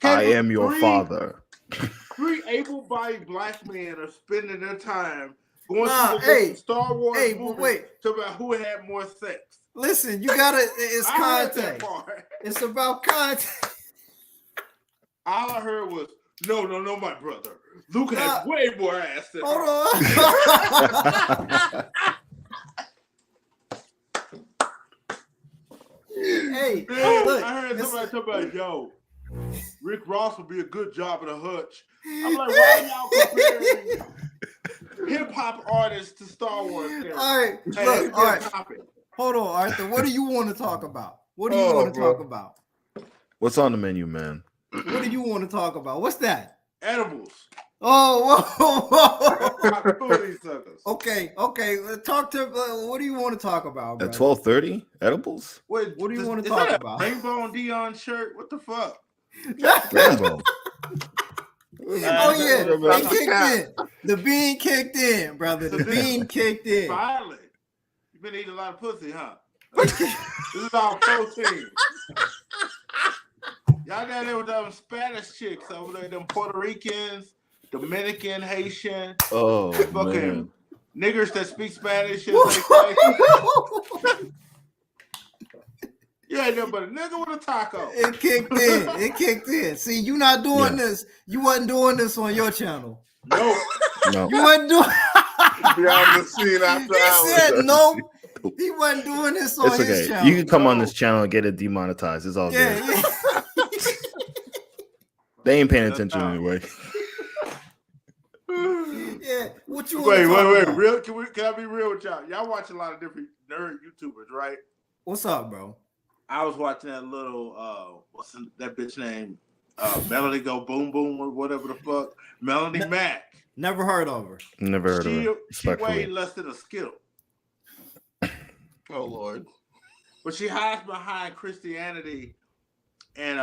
I am your father. 3 able-bodied black men are spending their time Going Nah, through the hey, Star Wars hey, but movies, wait. talk about who had more sex. Listen, you gotta. It's I heard that context. part. It's about context. All I heard was, no, my brother. Luke had way more ass than her. Hold on. Hey, Man, look, I heard it's- somebody talk about, yo, Rick Ross would be a good job at a hutch. I'm like, why y'all comparing hip hop artists to Star Wars characters? all right, Hey, look, it's all a right. topic. Hold on, Arthur. What do you want to talk about? What do you want to talk about? What's on the menu, man? What do you want to talk about? What's that? Edibles. Oh, whoa. Honeysuckles. Okay. Talk to. What do you want to talk about, At brother? 12:30, edibles. Wait, What do you want to is talk that about? a Rainbow and Dion shirt? What the fuck? Rambo. Oh yeah, That's it kicked in. The bean kicked in, brother. The bean kicked in. Finally. You've been eating a lot of pussy, huh? This is all protein. Y'all down there with them Spanish chicks over there, them Puerto Ricans, Dominican, Haitian, Oh fucking man. niggers that speak Spanish. Shit they say. You ain't nothing but a nigga with a taco. It kicked in. See, you not doing this. You wasn't doing this on your channel. No. No. You wasn't doing. Behind the scene after He hours. said no. He wasn't doing this on It's his okay. channel. You can come on this channel and get it demonetized. It's all good. Yeah. They ain't paying attention anyway. Yeah. What you want Wait. to talk about? Real? Can I be real with y'all? Y'all watch a lot of different nerd YouTubers, right? What's up, bro? I was watching that little what's that bitch name? Melody Go Boom Boom or whatever the fuck. Melanie Mack. Never heard of her. Never heard of She it. weighed Respectfully. less than a Skittle. Oh Lord. But she hides behind Christianity and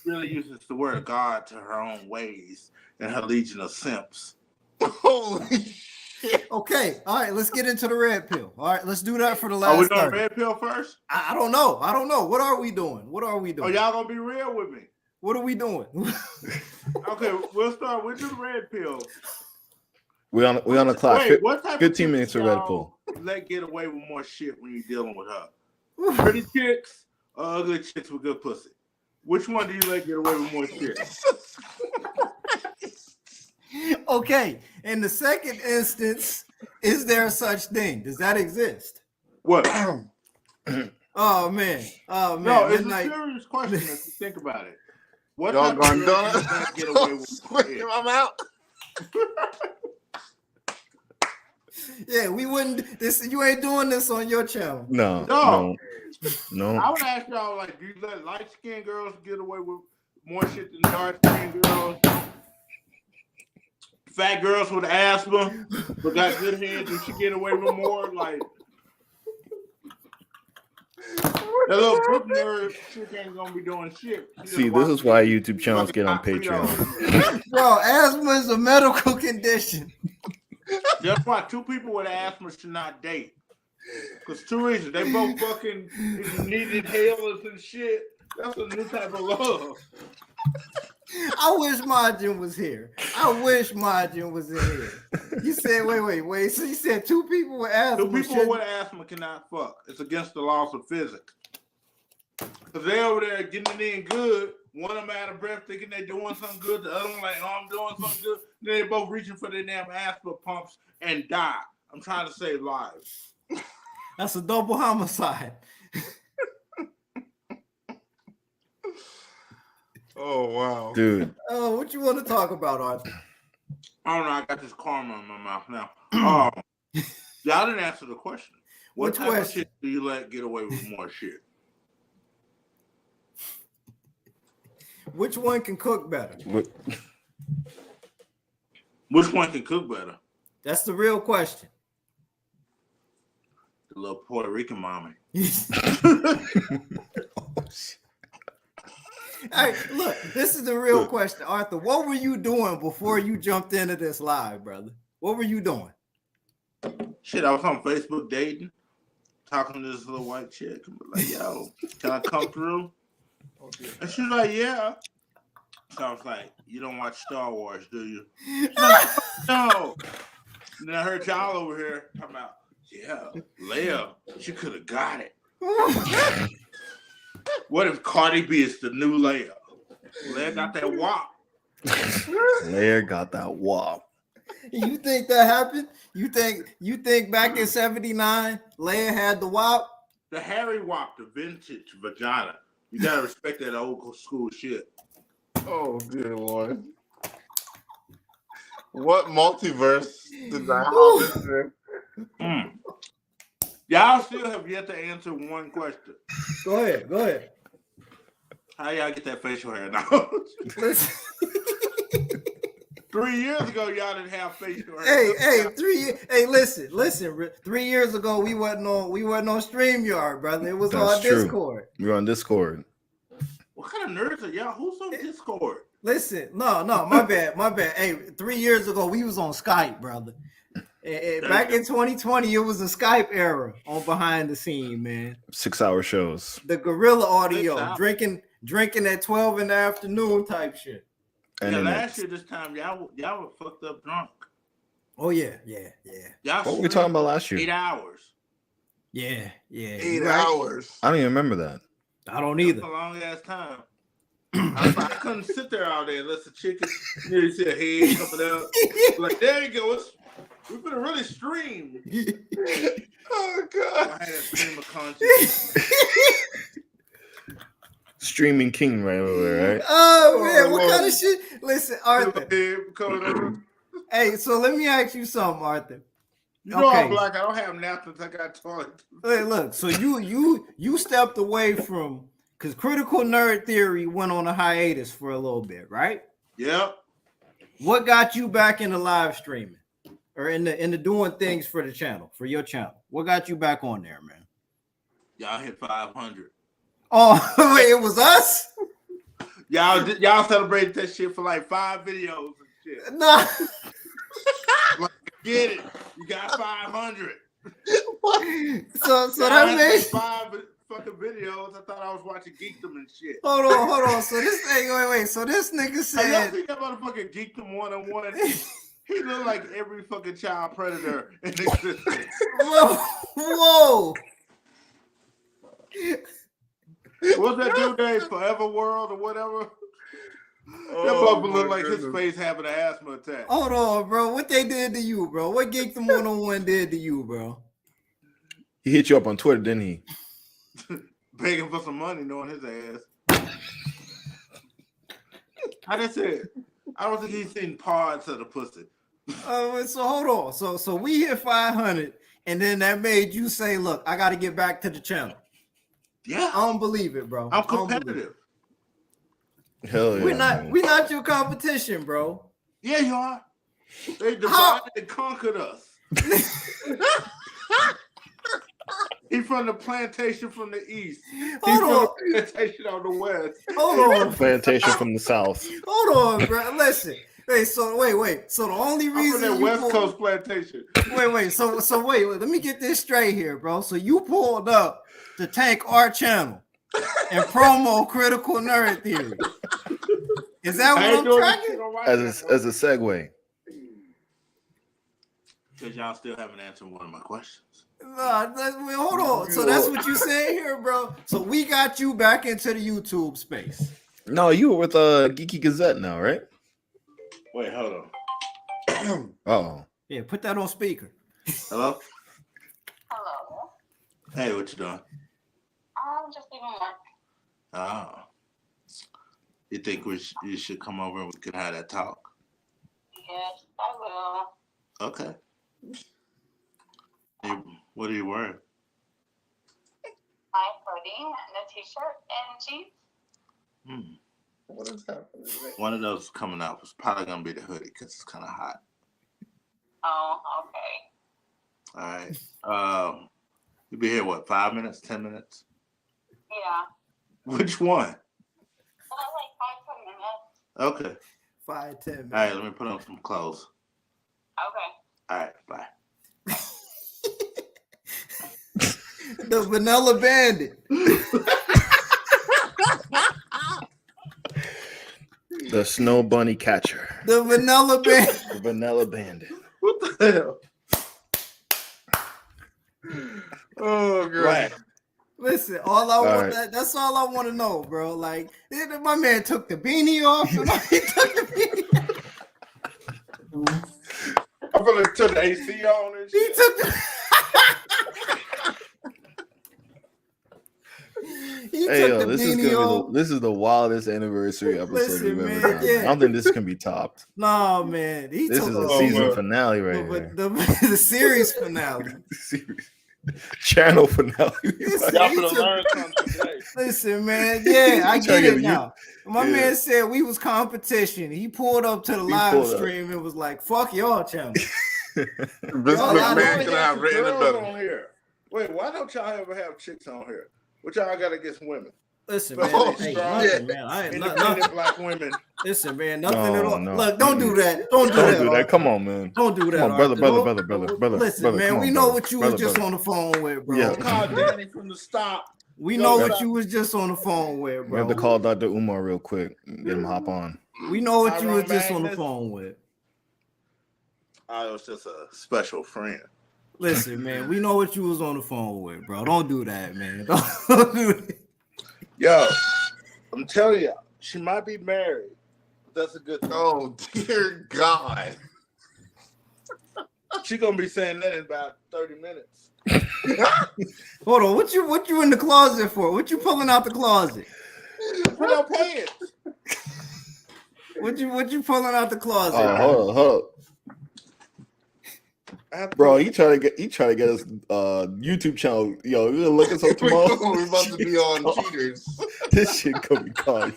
really uses the word of God to her own ways and her legion of simps. Holy shit. Okay. All right. Let's get into the red pill. All right. Let's do that for the Are we last doing 30. red pill first? I don't know. What are we doing? Oh, y'all gonna be real with me? What are we doing? Okay, we'll start with the red pill. We on the clock. Wait, what type 15 of minutes chicks of red y'all pill. let get away with more shit when you're dealing with her? Pretty chicks or ugly chicks with good pussy? Which one do you let get away with more shit? Okay. In the second instance, is there such thing? Does that exist? What? Oh man. No, it's Midnight. a serious question if you think about it. What Y'all type gone of done girl do you let get away with more shit? I'm out. Yeah, we wouldn't. This you ain't doing this on your channel. No. I would ask y'all, like, do you let light-skinned girls get away with more shit than dark-skinned girls? Fat girls with asthma but got good hands, do she get away with more? Like, that little book nerd chick ain't gonna be doing shit. See, this is why YouTube channels get on Patreon. Bro, asthma is a medical condition. That's why two people with asthma should not date. Because two reasons. They both fucking need inhalers and shit. That's a new type of love. I wish Margin was here. You said, wait. So you said two people with asthma. Two people with asthma cannot fuck. It's against the laws of physics. Because they over there getting it in good. One of them out of breath thinking they're doing something good. The other one like, oh, I'm doing something good. Then they both reaching for their damn asthma pumps and die. I'm trying to save lives. That's a double homicide. Oh wow. Dude. Oh, what you want to talk about, Arthur? I don't know. I got this karma in my mouth now. Y'all didn't answer the question. What type of shit do you let get away with more shit? Which one can cook better? Which one can cook better? That's the real question. The little Puerto Rican mommy. Hey, look, this is the real question, Arthur. What were you doing before you jumped into this live, brother? What were you doing? Shit, I was on Facebook dating, talking to this little white chick. I'm like, yo, can I come through? And she was like, yeah. So I was like, you don't watch Star Wars, do you? She's like, no. And I heard y'all over here talking about, yeah, Leia, she could have got it. What if Cardi B is the new Leia? Leia got that wop. Leia got that wop. You think that happened? You think back in '79, Leia had the wop? The Harry wop, the vintage vagina. You gotta respect that old school shit. Oh dear Lord. What multiverse did that happen in? Y'all still have yet to answer one question. Go ahead. How y'all get that facial hair now? 3 years ago, y'all didn't have facial hair. Hey, listen. 3 years ago, we wasn't on StreamYard, brother. It was on Discord. We were on Discord. What kind of nerds are y'all? Who's on Discord? Listen, no, my bad. Hey, 3 years ago, we was on Skype, brother. Back in 2020, it was a Skype era on behind the scene, man. 6-hour shows. The guerrilla audio, drinking at 12 in the afternoon type shit. And last year this time, y'all were fucked up drunk. Oh yeah. Y'all what were we talking about last year? 8 hours. Yeah. 8 hours. I don't even remember that. I don't either. That's a long ass time. I couldn't sit there all day unless the chicken, you see a head coming out. Like, there you go. We've been really streamed. Oh God. I had a stream of consciousness. Streaming king right over there, right? Oh man, what kind of shit? Listen, Arthur. Hey, so let me ask you something, Arthur. You know I'm black. I don't have napkins. I got toilet. Hey, look. So you stepped away from because Critical Nerd Theory went on a hiatus for a little bit, right? Yep. What got you back into live streaming or into doing things for the channel, for your channel? What got you back on there, man? Y'all hit 500. Oh, wait, it was us? Y'all celebrated that shit for like 5 videos and shit. Nah. Like, get it. You got 500. So that made 5 fucking videos. I thought I was watching Geekdom and shit. Hold on. So this thing, wait. So this nigga said, y'all think that motherfucking Geekdom 101? He looked like every fucking child predator in existence. Whoa. What's that dude name? Forever World or whatever? That motherfucker looked like his face having an asthma attack. Hold on, bro. What they did to you, bro? What Geekdom 101 did to you, bro? He hit you up on Twitter, didn't he? Begging for some money, knowing his ass. I just said, I don't think he's seen parts of the pussy. So hold on. So we hit 500, and then that made you say, "Look, I got to get back to the channel." Yeah, I don't believe it, bro. I'm competitive. Hell yeah. We're not your competition, bro. Yeah, you are. They divided and conquered us. He's from the plantation from the east. He's from the plantation on the west. Hold on. Plantation from the south. Hold on, bro. Listen. Wait. So the only reason I'm from that West Coast plantation. Wait. So wait. Let me get this straight here, bro. So you pulled up to tank our channel and promo Critical Nerd Theory. Is that what I'm tracking? As a segue. Because y'all still haven't answered one of my questions. Hold on. So that's what you saying here, bro. So we got you back into the YouTube space. No, you were with Geeky Gazette now, right? Wait, hold on. Oh. Yeah, put that on speaker. Hello? Hello. Hey, what you doing? I'm just leaving work. Oh. You think you should come over and we could have that talk? Yes, I will. Okay. Hey, what are you wearing? My hoodie and a t-shirt and jeans. What is happening? One of those coming out was probably going to be the hoodie because it's kind of hot. Oh, okay. All right. You'll be here, what, 5 minutes, 10 minutes? Yeah. Which one? Like 5 to 10 minutes. Okay. 5, 10 minutes. All right, let me put on some clothes. Okay. All right, bye. The Vanilla Bandit. The Snow Bunny Catcher. The Vanilla Bandit. The Vanilla Bandit. What the hell? Oh, God. Black. Listen, all I want, right. that's all I want to know, bro. Like, my man took the beanie off. And he took the beanie. I feel like turn the AC on and He shit. took the. He Hey, took yo, the this is beanie gonna off. be this is the wildest anniversary episode Listen, we've man, ever done. yeah. I don't think this can be topped. Nah, man, he This took is a a season man. finale right but here. the series finale. Series. Channel finale. Listen, Y'all he finna took- learn something today. Listen, man, yeah, I He get trying to it get now. My yeah. man said we was competition. He pulled up to the live pulled up. stream and was like, "Fuck y'all channel." Vince Y'all out of McMahon here. could have some written it girls better. on here. Wait, why don't y'all ever have chicks on here? What y'all got against women? Listen, But man, oh, hey, strong. nothing, man. I ain't Independent nothing. black women. Listen, man, nothing at No, all. no. Look, don't do that. Don't do Don't that. do that. Arthur. Come on, man. Don't do that, Come on, brother, Arthur. brother. Listen, brother, man, come on, we know brother. what you Brother, was just brother. on the phone with, bro. Yeah. Call Danny from the stop. We Yo, know what what up? you was just on the phone with, We have bro. to call Dr. Umar real quick and get him hop on. We know what you was Tyrone just on the Magnus. phone with. I was just a special friend. Listen, man, we know what you was on the phone with, bro. Don't do that, man. Don't do that. Yo, I'm telling you, she might be married. That's a good thing. Oh, dear God. She gonna be saying that in about 30 minutes. Hold on, what you in the closet for? What you pulling out the closet? Put up pants. What you pulling out the closet? Oh, hold up. I have to Bro, put- he trying to get us YouTube channel. Yo, you gonna look us up tomorrow? We're about to be on cheaters. This shit gonna be called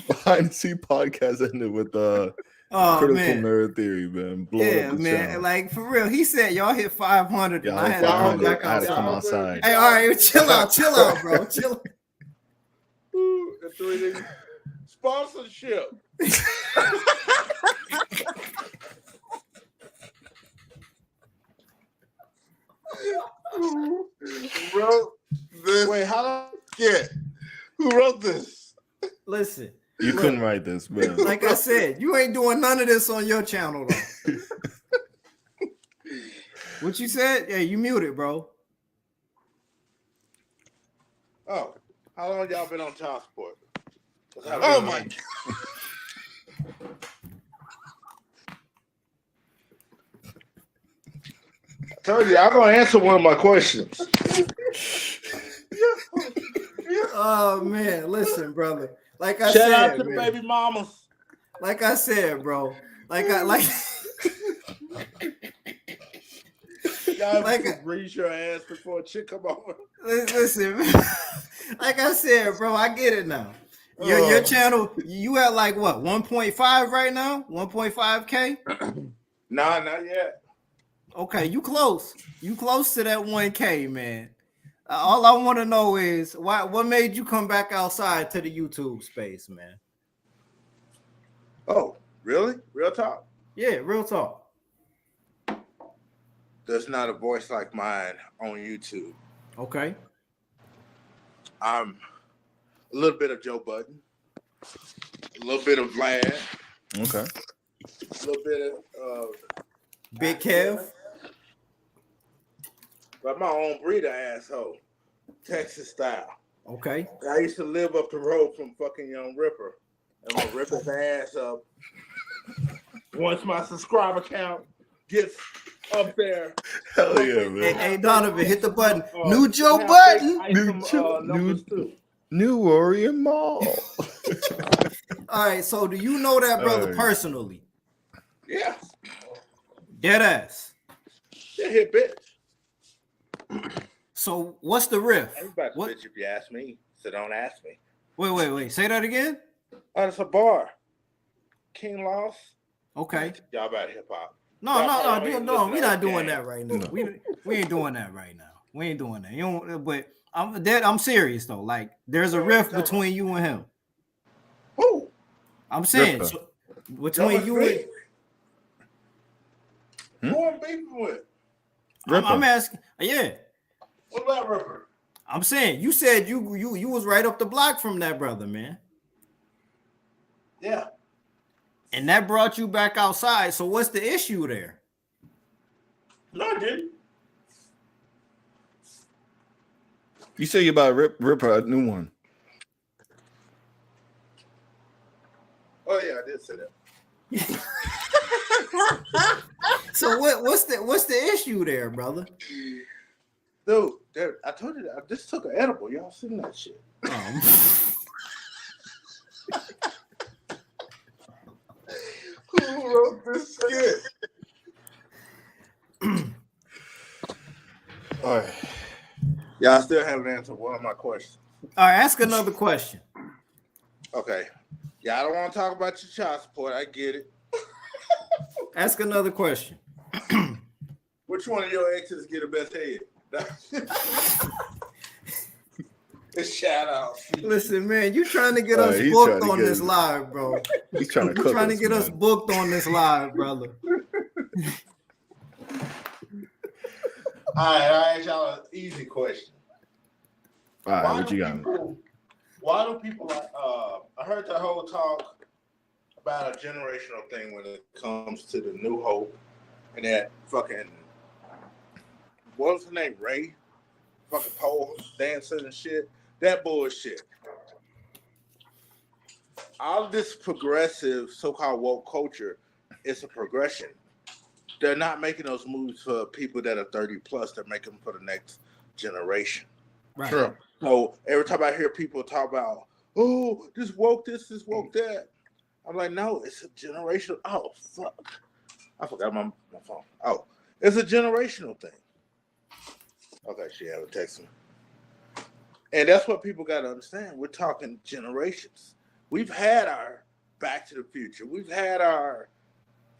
Behind the Scene Podcast ended with Oh Critical man, Nerd Theory, man. Blowing yeah, up the man. channel. Like for real, he said y'all hit 500, and Y'all I hit had to come 500. back I had to come outside. outside. Hey, all right, chill out, bro, chill. Ooh, the 3D sponsorship. Who wrote this? Wait, how long? Yeah. Who wrote this? Listen, You look, couldn't write this, man. like I said, you ain't doing none of this on your channel though. What you said? Yeah, you muted, bro. Oh, how long y'all been on child support? Oh, my God. I told you, I'm gonna answer one of my questions. Oh man, listen, brother. Like I Shout out said, to the man. baby mamas. Like I said, bro. Like Y'all Like- like grease your ass before a chick come over. listen, like I said, bro. I get it now. Your channel, you at like what 1.5 right now? 1.5K? Nah, not yet. Okay, you close. You close to that 1K, man. All I want to know is what made you come back outside to the YouTube space, man? Oh, really? Real talk? Yeah, real talk. There's not a voice like mine on YouTube. Okay. I'm a little bit of Joe Budden, a little bit of Vlad, Okay. a little bit of Big Kev. but my own breeder asshole, Texas style. Okay. I used to live up the road from fucking Young Ripper, and I'm gonna rip his ass up once my subscriber count gets up there. Hell yeah, man. Hey, Donovan, hit the button. Uh, New Joe have Budden. big item, numbers too. New Orient Mall. All right. So, do you know that brother Hey. personally? Yeah, Dead ass. yeah, hit bitch. So, what's the riff? Everybody's What? bitch if you ask me, so don't ask me. Wait. Say that again. Oh, it's a bar. King Loss. Okay. Y'all about hip hop. No. We're not Okay. doing that right now. No. We ain't doing that right now. We ain't doing that. You don't. But I'm serious though. Like, there's a rift between you and him. Who? I'm saying Ripper. so, between you and. Who I'm beefing with? I'm asking. Yeah. What about Ripper? I'm saying you said you was right up the block from that brother, man. Yeah. And that brought you back outside. So what's the issue there? No, I didn't. You say you about to rip her a new one. Oh yeah, I did say that. So what's the issue there, brother? Dude, I told you that I just took an edible. Y'all seen that shit? Who wrote this skit? All right. Y'all still haven't answered one of my questions. All right, ask another question. Okay. Yeah, I don't want to talk about your child support. I get it. Ask another question. Which one of your exes get the best head? It's shout out. Listen, man, you trying to get All us right, he's booked trying to on get this us- live, bro. He's trying to You cook trying to us, get us man. booked on this live, brother. All right, I ask y'all an easy question. All right, what you got? Why do people like? I heard the whole talk about a generational thing when it comes to the New Hope and that fucking what was the name? Ray, fucking pole dancing and shit. That bullshit. All this progressive so-called woke culture is a progression. They're not making those moves for people that are 30 plus. They're making them for the next generation. Right. True. So every time I hear people talk about, oh, this woke this woke that, I'm like, no, it's a generational. Oh, fuck. I forgot my phone. Oh, it's a generational thing. Okay, she had a text me. And that's what people got to understand. We're talking generations. We've had our Back to the Future. We've had our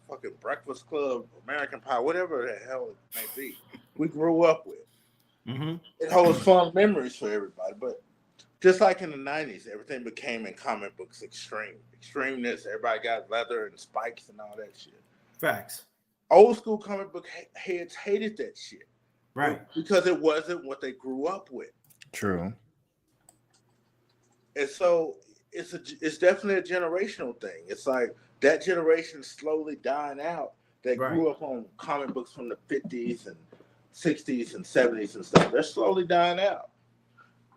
fucking Breakfast Club, American Pie, whatever the hell it may be. We grew up with. Mm-hmm. It holds fond memories for everybody. But just like in the 90s, everything became in comic books extreme. Extremeness, everybody got leather and spikes and all that shit. Facts. Old school comic book heads hated that shit. Right. Because it wasn't what they grew up with. True. And so it's definitely a generational thing. It's like that generation slowly dying out that grew up on comic books from the 50s and 60s and 70s and stuff. They're slowly dying out.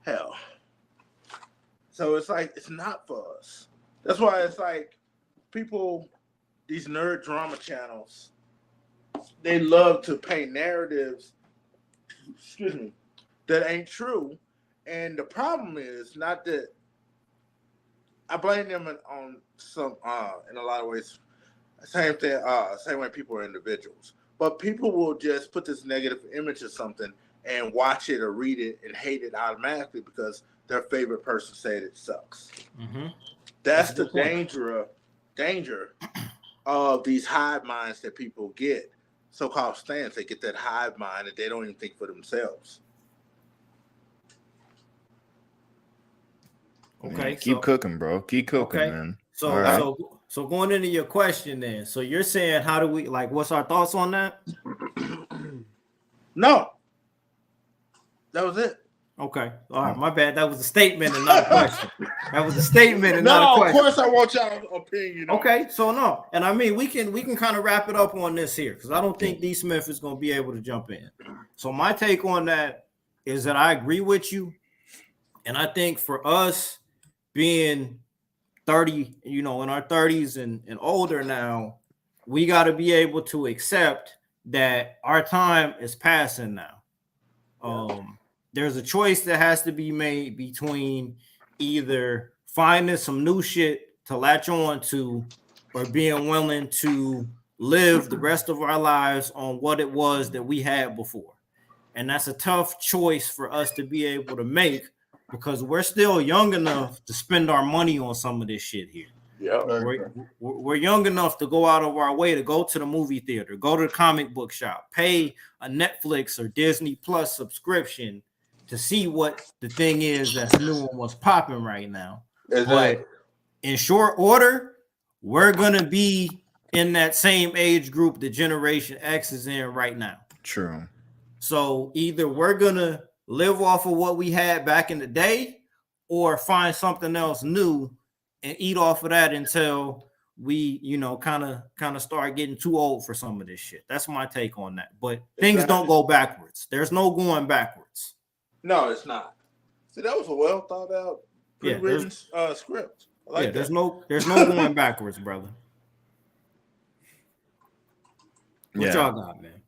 Hell. So it's like, it's not for us. That's why it's like people, these nerd drama channels, they love to paint narratives, excuse me, that ain't true. And the problem is not that I blame them on some in a lot of ways. Same thing, same way people are individuals. But people will just put this negative image of something and watch it or read it and hate it automatically because their favorite person said it sucks. Mm-hmm. That's the danger of these hive minds that people get. So-called stands, they get that hive mind and they don't even think for themselves. Okay. Man, keep cooking, bro. Keep cooking, okay. man. So, all right. so going into your question then. So you're saying, how do we like? What's our thoughts on that? No, that was it. Okay. All right. My bad. That was a statement and not a question. That was a statement and not a No, question. of course I want y'all's opinion. Okay. So no, and I mean we can kind of wrap it up on this here because I don't think D. Smith is going to be able to jump in. So my take on that is that I agree with you, and I think for us being 30, you know, in our 30s and older now, we got to be able to accept that our time is passing now. There's a choice that has to be made between either finding some new shit to latch on to or being willing to live the rest of our lives on what it was that we had before. And that's a tough choice for us to be able to make because we're still young enough to spend our money on some of this shit here. Yeah, we're young enough to go out of our way to go to the movie theater, go to the comic book shop, pay a Netflix or Disney Plus subscription to see what the thing is that's new and what's popping right now. exactly. But in short order, we're gonna be in that same age group that Generation X is in right now. True. So either we're gonna live off of what we had back in the day, or find something else new and eat off of that until we, you know, kind of start getting too old for some of this shit. That's my take on that. But things don't go backwards. There's no going backwards. No, it's not. See, that was a well thought out, Yeah, pre-written script. I like yeah, there's that. no going backwards, brother. What Yeah. y'all got, man?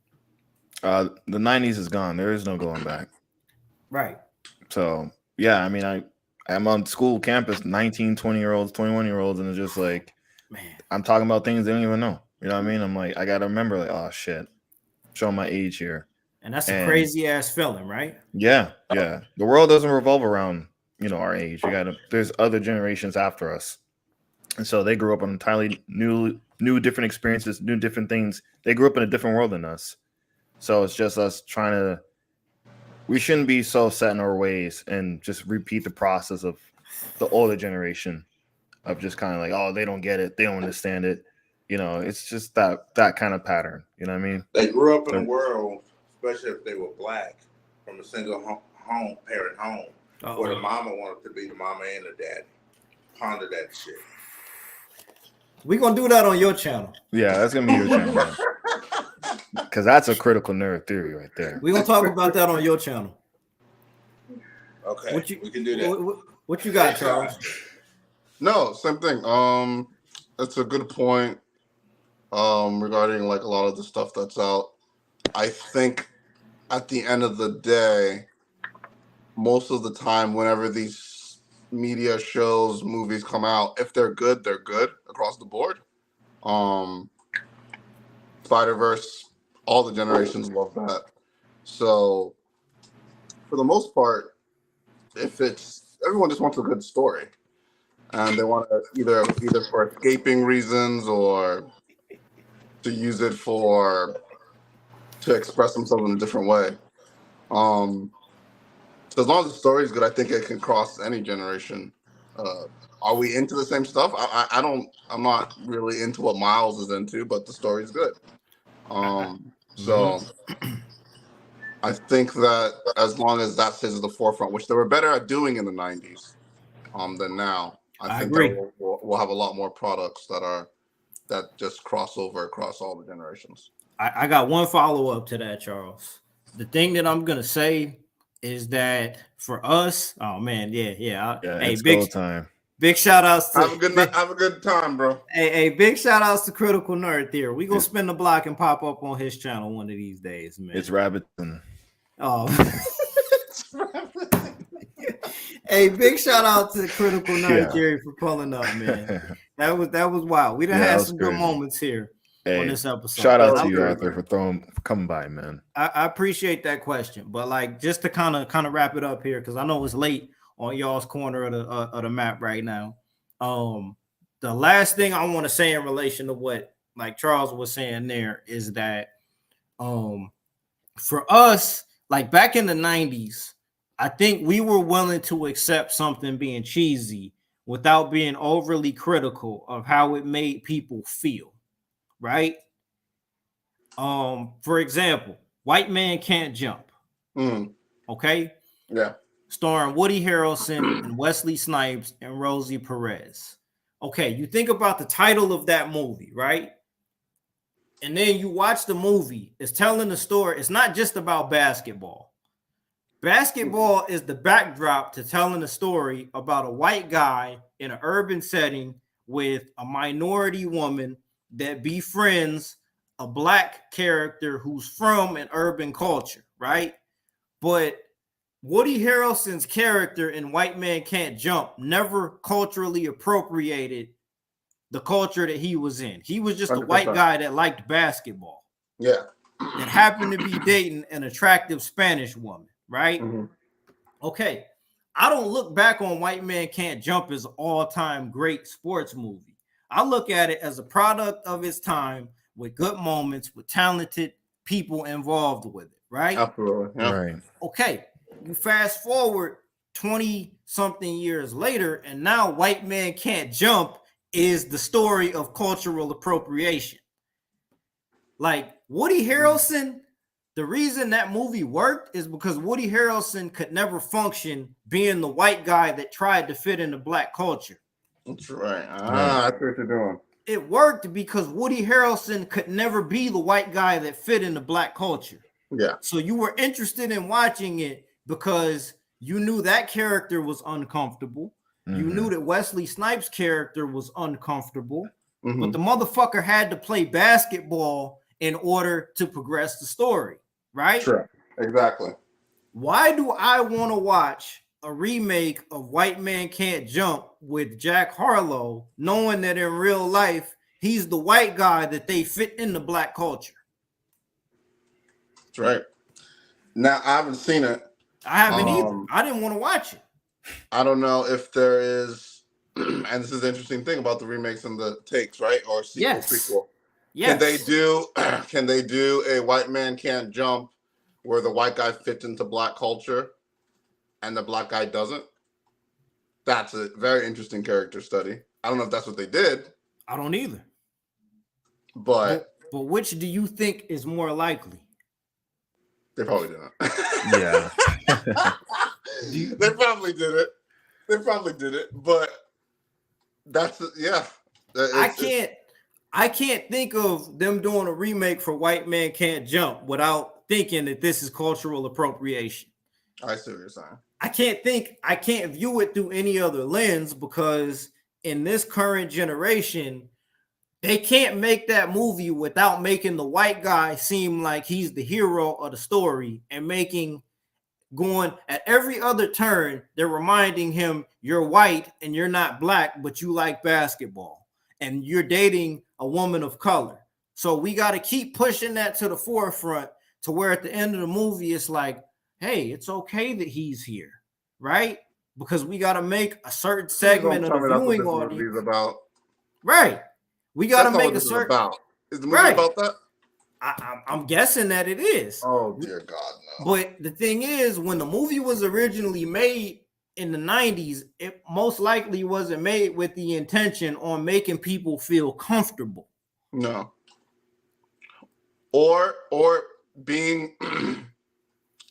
The 90s is gone. There is no going back. Right. So yeah, I mean, I'm on school campus, 19, 20-year-olds, 21-year-olds, and it's just like, Man. I'm talking about things they don't even know. You know what I mean? I'm like, I gotta remember, like, oh shit, showing my age here. And that's a And crazy ass feeling, right? yeah. The world doesn't revolve around, our age. There's other generations after us. And so they grew up on entirely new different experiences, new different things. They grew up in a different world than us. So it's just us we shouldn't be so set in our ways and just repeat the process of the older generation of just kind of like, oh, they don't get it. They don't understand it. It's just that kind of pattern. You know what I mean? They grew up in a world, especially if they were black, from a single parent home, where the mama wanted to be the mama and the daddy. Ponder that shit. We're gonna do that on your channel. Yeah, that's gonna be your channel, man. Because that's a critical nerd theory right there. We're gonna talk about that on your channel. Okay, we can do that. What you got, Charles? No, same thing. That's a good point. Regarding like a lot of the stuff that's out. I think at the end of the day, most of the time, whenever these media shows, movies come out, if they're good across the board. Spider-Verse, all the generations love that. So for the most part, everyone just wants a good story. And they want to either for escaping reasons or to use it to express themselves in a different way. So as long as the story is good, I think it can cross any generation. Are we into the same stuff? I'm not really into what Miles is into, but the story's good. So I think that as long as that stays at the forefront, which they were better at doing in the 90s than now, I think agree. that we'll have a lot more products that just cross over across all the generations. I got one follow-up to that, Charles. The thing that I'm gonna say is that for us, oh man, yeah. Hey, it's go time. Big shout outs to have a good time, bro. Hey, big shout outs to Critical Nerd Theory. We gonna spin the block and pop up on his channel one of these days, man. It's Rabbiton. Oh. Hey, big shout out to Critical Nerd Theory for pulling up, man. That was wild. We done had some good moments here on this episode. Shout out to you, Arthur, for coming by, man. I appreciate that question, but like just to kind of wrap it up here, because I know it's late on y'all's corner of the map right now. The last thing I want to say in relation to what like Charles was saying there is that for us, like back in the 90s, I think we were willing to accept something being cheesy without being overly critical of how it made people feel, right? For example, White Man Can't Jump. Okay? Yeah. Starring Woody Harrelson and Wesley Snipes and Rosie Perez. Okay, you think about the title of that movie, right? And then you watch the movie. It's telling the story. It's not just about basketball. Basketball is the backdrop to telling a story about a white guy in an urban setting with a minority woman that befriends a black character who's from an urban culture, right? But Woody Harrelson's character in White Man Can't Jump never culturally appropriated the culture that he was in. He was just 100%. A white guy that liked basketball. Yeah. That happened to be dating an attractive Spanish woman, right? Okay. I don't look back on White Man Can't Jump as an all-time great sports movie. I look at it as a product of its time with good moments, with talented people involved with it, right? Absolutely. Yeah. Right. Okay. You fast forward 20-something years later, and now White Man Can't Jump is the story of cultural appropriation. Like Woody Harrelson, the reason that movie worked is because Woody Harrelson could never function being the white guy that tried to fit into black culture. That's right. I see what you're doing. It worked because Woody Harrelson could never be the white guy that fit into black culture. Yeah. So you were interested in watching it because You knew that character was uncomfortable. You knew that Wesley Snipes' character was uncomfortable, but the motherfucker had to play basketball in order to progress the story, right? True. Exactly. Why do I want to watch a remake of White Man Can't Jump with Jack Harlow, knowing that in real life he's the white guy that they fit in the black culture? That's right. Now I haven't seen it. I haven't either. I didn't want to watch it. I don't know if there is, and this is the interesting thing about the remakes and the takes, right? Or sequel, prequel. Yes. Can they do a White Man Can't Jump where the white guy fits into black culture and the black guy doesn't? That's a very interesting character study. I don't know if that's what they did. I don't either. But which do you think is more likely? They probably didn't. Yeah. They probably did it. But that's I can't think of them doing a remake for White Man Can't Jump without thinking that this is cultural appropriation. I see what you're saying. I can't view it through any other lens, because in this current generation, they can't make that movie without making the white guy seem like he's the hero of the story, and going at every other turn, they're reminding him, you're white and you're not black, but you like basketball and you're dating a woman of color. So we got to keep pushing that to the forefront, to where at the end of the movie, it's like, hey, it's okay that he's here, right? Because we got to make a certain segment of the viewing audience about. Right. We got to make a certain. Is the movie about that? I'm guessing that it is. Oh dear God, no. But the thing is, when the movie was originally made in the 90s, it most likely wasn't made with the intention on making people feel comfortable. No. Or being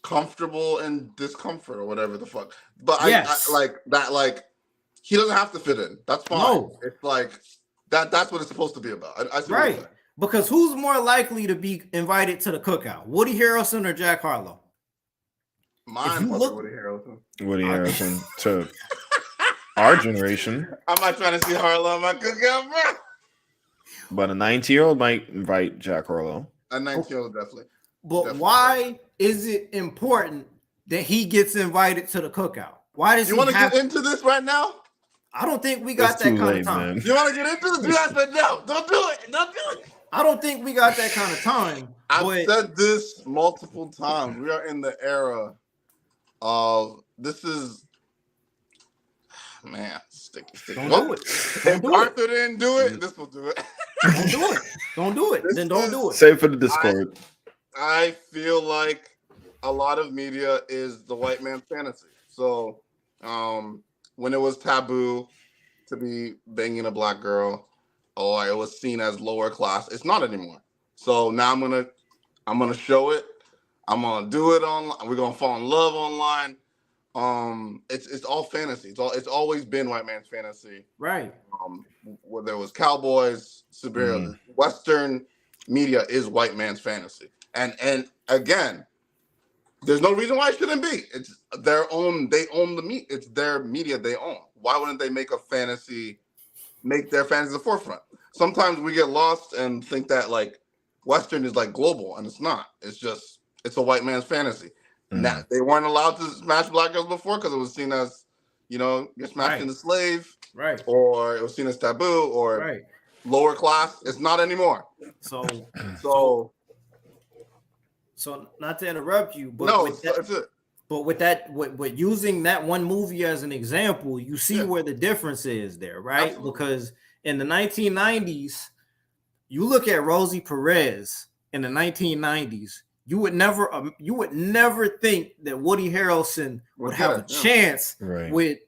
comfortable in discomfort or whatever the fuck. But yes. I like that. Like, he doesn't have to fit in. That's fine. No. It's like that's what it's supposed to be about. I see right. Because who's more likely to be invited to the cookout, Woody Harrelson or Jack Harlow? Mine was Woody Harrelson. Woody Harrelson to our generation. I'm not trying to see Harlow on my cookout, bro. But a 19-year-old might invite Jack Harlow. A 19-year-old definitely. But definitely. Why is it important that he gets invited to the cookout? Why does you want to get into this right now? I don't think we got that kind of time. Man. You want to get into this? I said no. Don't do it. Don't do it. I don't think we got that kind of time. I've said this multiple times. We are in the era of this is sticky. Don't do it. If Arthur didn't do it, this will do it. Don't do it. Don't do it. Then don't do it. Save for the Discord. I feel like a lot of media is the white man's fantasy. So when it was taboo to be banging a black girl, or it was seen as lower class, it's not anymore. So now I'm gonna show it. I'm gonna do it online. We're gonna fall in love online. It's all fantasy. It's always been white man's fantasy. Right. Whether it was cowboys, superheroes, Western media is white man's fantasy. And again, there's no reason why it shouldn't be. It's their own. They own the meat. It's their media they own. Why wouldn't they make their fantasy the forefront? Sometimes we get lost and think that like Western is like global, and it's not. It's a white man's fantasy. Now, they weren't allowed to smash black girls before because it was seen as, you're smashing the slave, right? Or it was seen as taboo or lower class. It's not anymore. So not to interrupt you, but no, that's it. But with using that one movie as an example, you see where the difference is there, right? Absolutely. Because in the 1990s, you look at Rosie Perez in the 1990s, you would never think that Woody Harrelson would have a chance with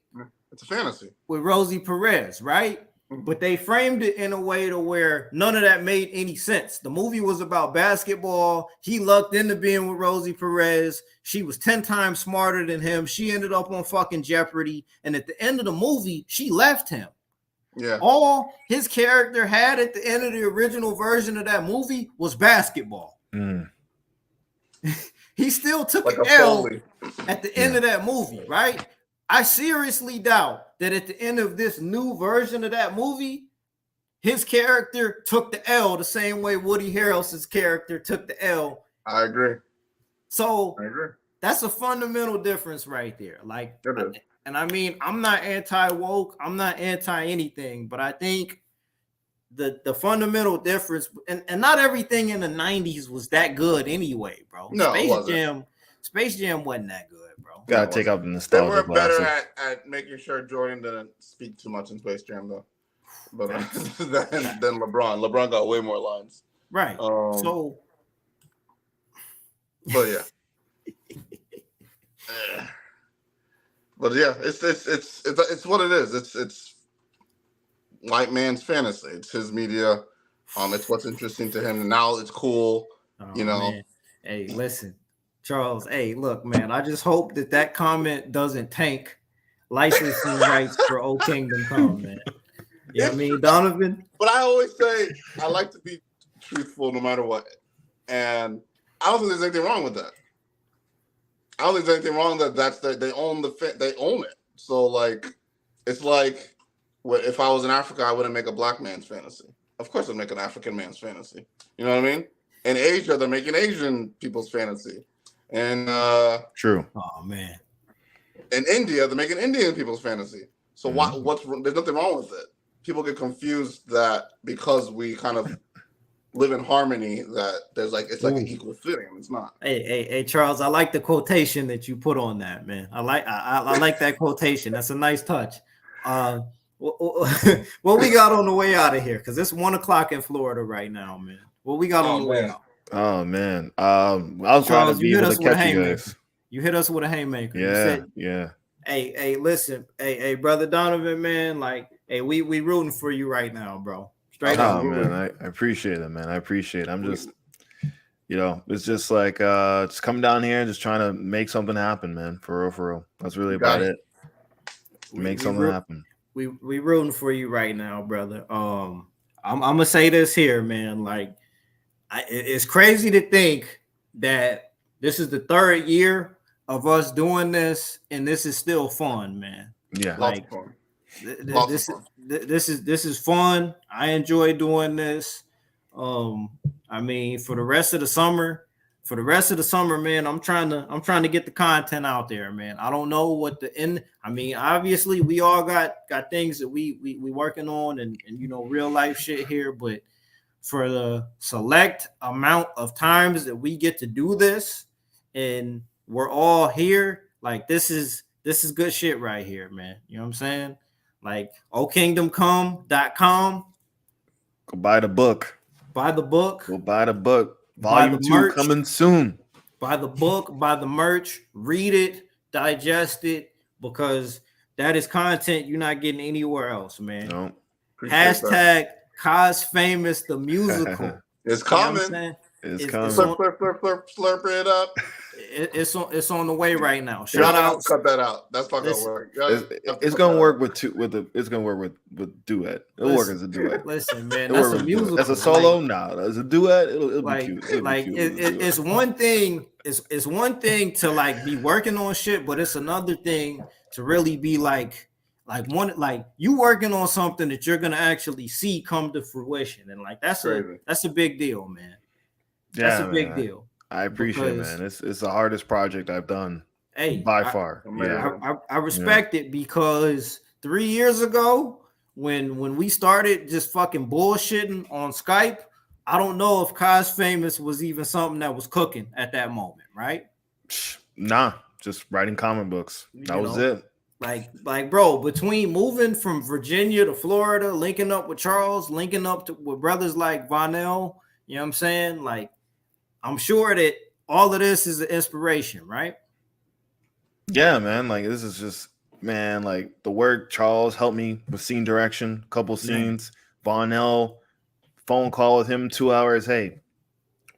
it's a fantasy with Rosie Perez, right? But they framed it in a way to where none of that made any sense. The movie was about basketball. He lucked into being with Rosie Perez. She was 10 times smarter than him. She ended up on fucking Jeopardy. And at the end of the movie, she left him. Yeah. All his character had at the end of the original version of that movie was basketball. he still took Like an a L Foley. at the end of that movie, right? I seriously doubt that at the end of this new version of that movie, his character took the L the same way Woody Harrelson's character took the L. I agree. So I agree. that's a fundamental difference right there. Like, It is. and I mean, I'm not anti-woke, I'm not anti-anything, but I think the fundamental difference, and not everything in the 90s was that good anyway, bro. No, it wasn't. Space Jam wasn't that good, bro. Gotta take out the They nostalgia. were better glasses. at making sure Jordan didn't speak too much in Space Jam, though. But than LeBron. LeBron got way more lines. Right. So, but yeah. But yeah, it's what it is. It's white man's fantasy. It's his media. It's what's interesting to him. Now it's cool. You know. Man. Hey, listen, Charles. Hey, look, man. I just hope that comment doesn't tank licensing rights for O Kingdom Come, man. You know what I mean, Donovan? But I always say I like to be truthful no matter what. And I don't think there's anything wrong with that. I don't think there's anything wrong that they own they own it. So like, it's like if I was in Africa, I wouldn't make a black man's fantasy. Of course, I'd make an African man's fantasy. You know what I mean? In Asia, they're making Asian people's fantasy. And true. Oh man. In India, they're making Indian people's fantasy. So there's nothing wrong with it. People get confused that because we kind of live in harmony, that there's like it's like an equal footing. It's not. Hey, Charles, I like the quotation that you put on that, man. I like that quotation. That's a nice touch. What we got on the way out of here? Because it's 1:00 in Florida right now, man. What we got on the way out? Oh man, I was glad to be able to catch you guys. You hit us with a haymaker. Yeah. Hey, listen, hey, brother Donovan, man. Like, hey, we rooting for you right now, bro. Straight up, man. I appreciate it, man. I appreciate it. I'm just, it's just like just coming down here and just trying to make something happen, man. For real. That's really about it. Make something happen. We rooting for you right now, brother. I'm gonna say this here, man. Like, it's crazy to think that this is the 3rd year of us doing this, and this is still fun, man. Yeah, like this is fun. I enjoy doing this. I mean, for the rest of the summer, man, I'm trying to get the content out there, man. I don't know what the end. I mean, obviously, we all got things that we working on, and real life shit here, but for the select amount of times that we get to do this, and we're all here, like this is good shit right here, man. You know what I'm saying? Like okingdomcome.com. Go buy the book. Buy the book. Go buy the book. Volume 2 coming soon. Buy the book, buy the merch, read it, digest it, because that is content you're not getting anywhere else, man. No. Hashtag Cos Famous the musical. It's coming. It's coming. Slurp it up. It's on the way right now. Shout out. Cut that out. That's not gonna work. It's gonna work it's gonna work with duet. It'll work as a duet. Listen, man, that's a musical. As a solo, as a duet, it'll like, be cute. It's one thing. It's one thing to like be working on shit, but it's another thing to really be like you working on something that you're gonna actually see come to fruition, and like that's a big deal, man. That's a big deal. I appreciate it, man. It's the hardest project I've done. By far. I respect it, because 3 years ago, when we started just fucking bullshitting on Skype, I don't know if Cos Famous was even something that was cooking at that moment, right? Nah, just writing comic books. That was it. Like, bro, between moving from Virginia to Florida, linking up with Charles, linking up with brothers like Vonell, you know what I'm saying? Like, I'm sure that all of this is an inspiration, right? Yeah, man. Like, this is just, man, like the word Charles helped me with scene direction, couple scenes. Vonell, phone call with him 2 hours. Hey,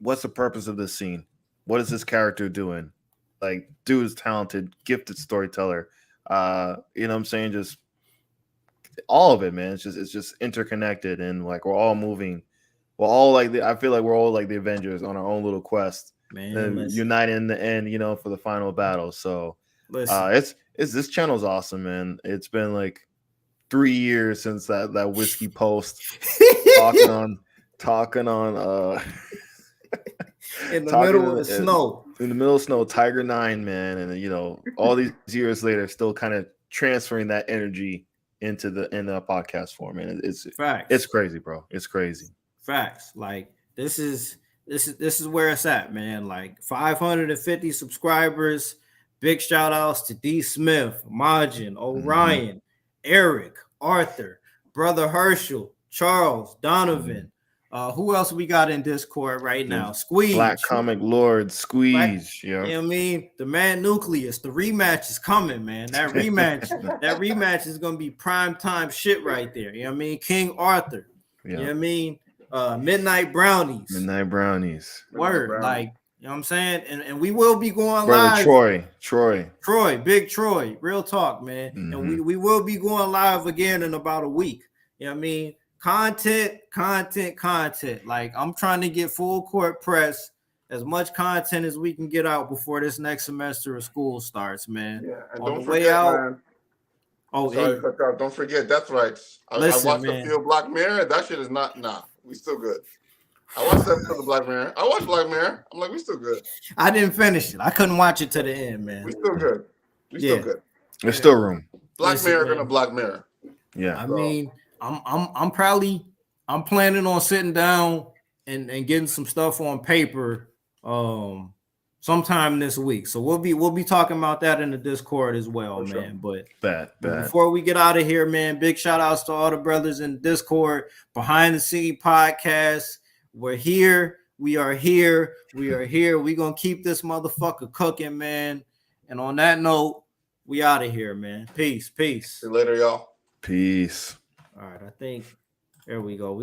what's the purpose of this scene? What is this character doing? Like, dude is talented, gifted storyteller. You know what I'm saying? Just all of it, man. It's just interconnected, and like we're all moving. We're all like I feel like we're all like the Avengers on our own little quest, Man, listen, united in the end, you know, for the final battle. So listen. it's this channel's awesome, man. It's been like 3 years since that whiskey post talking on in the talking middle of snow. In the middle of snow, Tiger 9, man, and you know, all these years later, still kind of transferring that energy into the podcast form, man. Facts. It's crazy, bro. It's crazy. Facts. Like this is where it's at, man. Like 550 subscribers. Big shout outs to D Smith, Majin, Orion, Eric, Arthur, Brother Herschel, Charles, Donovan. Who else we got in Discord right now? Squeeze, Black Comic Lord, Squeeze. You know what I mean? The Man Nucleus. The rematch is coming, man. That rematch is gonna be prime time shit right there. You know what I mean? King Arthur. You know what I mean? Midnight Brownies. Word. Like, you know what I'm saying? And we will be going live. Troy, Big Troy, real talk, man. And we will be going live again in about a week. You know what I mean? Content. Like, I'm trying to get full court press, as much content as we can get out before this next semester of school starts, man. Yeah, and On don't the way forget, out. man. Oh, Sorry, don't forget Death Rights. I watched a few Black Mirror. That shit is not. Nah, we still good. I watched that for the Black Mirror. I watched Black Mirror. I'm like, we still good. I didn't finish it. I couldn't watch it to the end, man. We still good. Still good. There's still room. Black Mirror gonna Black Mirror. Yeah. I mean, I'm planning on sitting down and getting some stuff on paper sometime this week. So we'll be talking about that in the Discord as well, for man. Sure. But before we get out of here, man, big shout outs to all the brothers in Discord, Behind the Scene Podcast. We're here. We are here. We're gonna keep this motherfucker cooking, man. And on that note, we out of here, man. Peace. See you later, y'all. Peace. All right, I think there we go.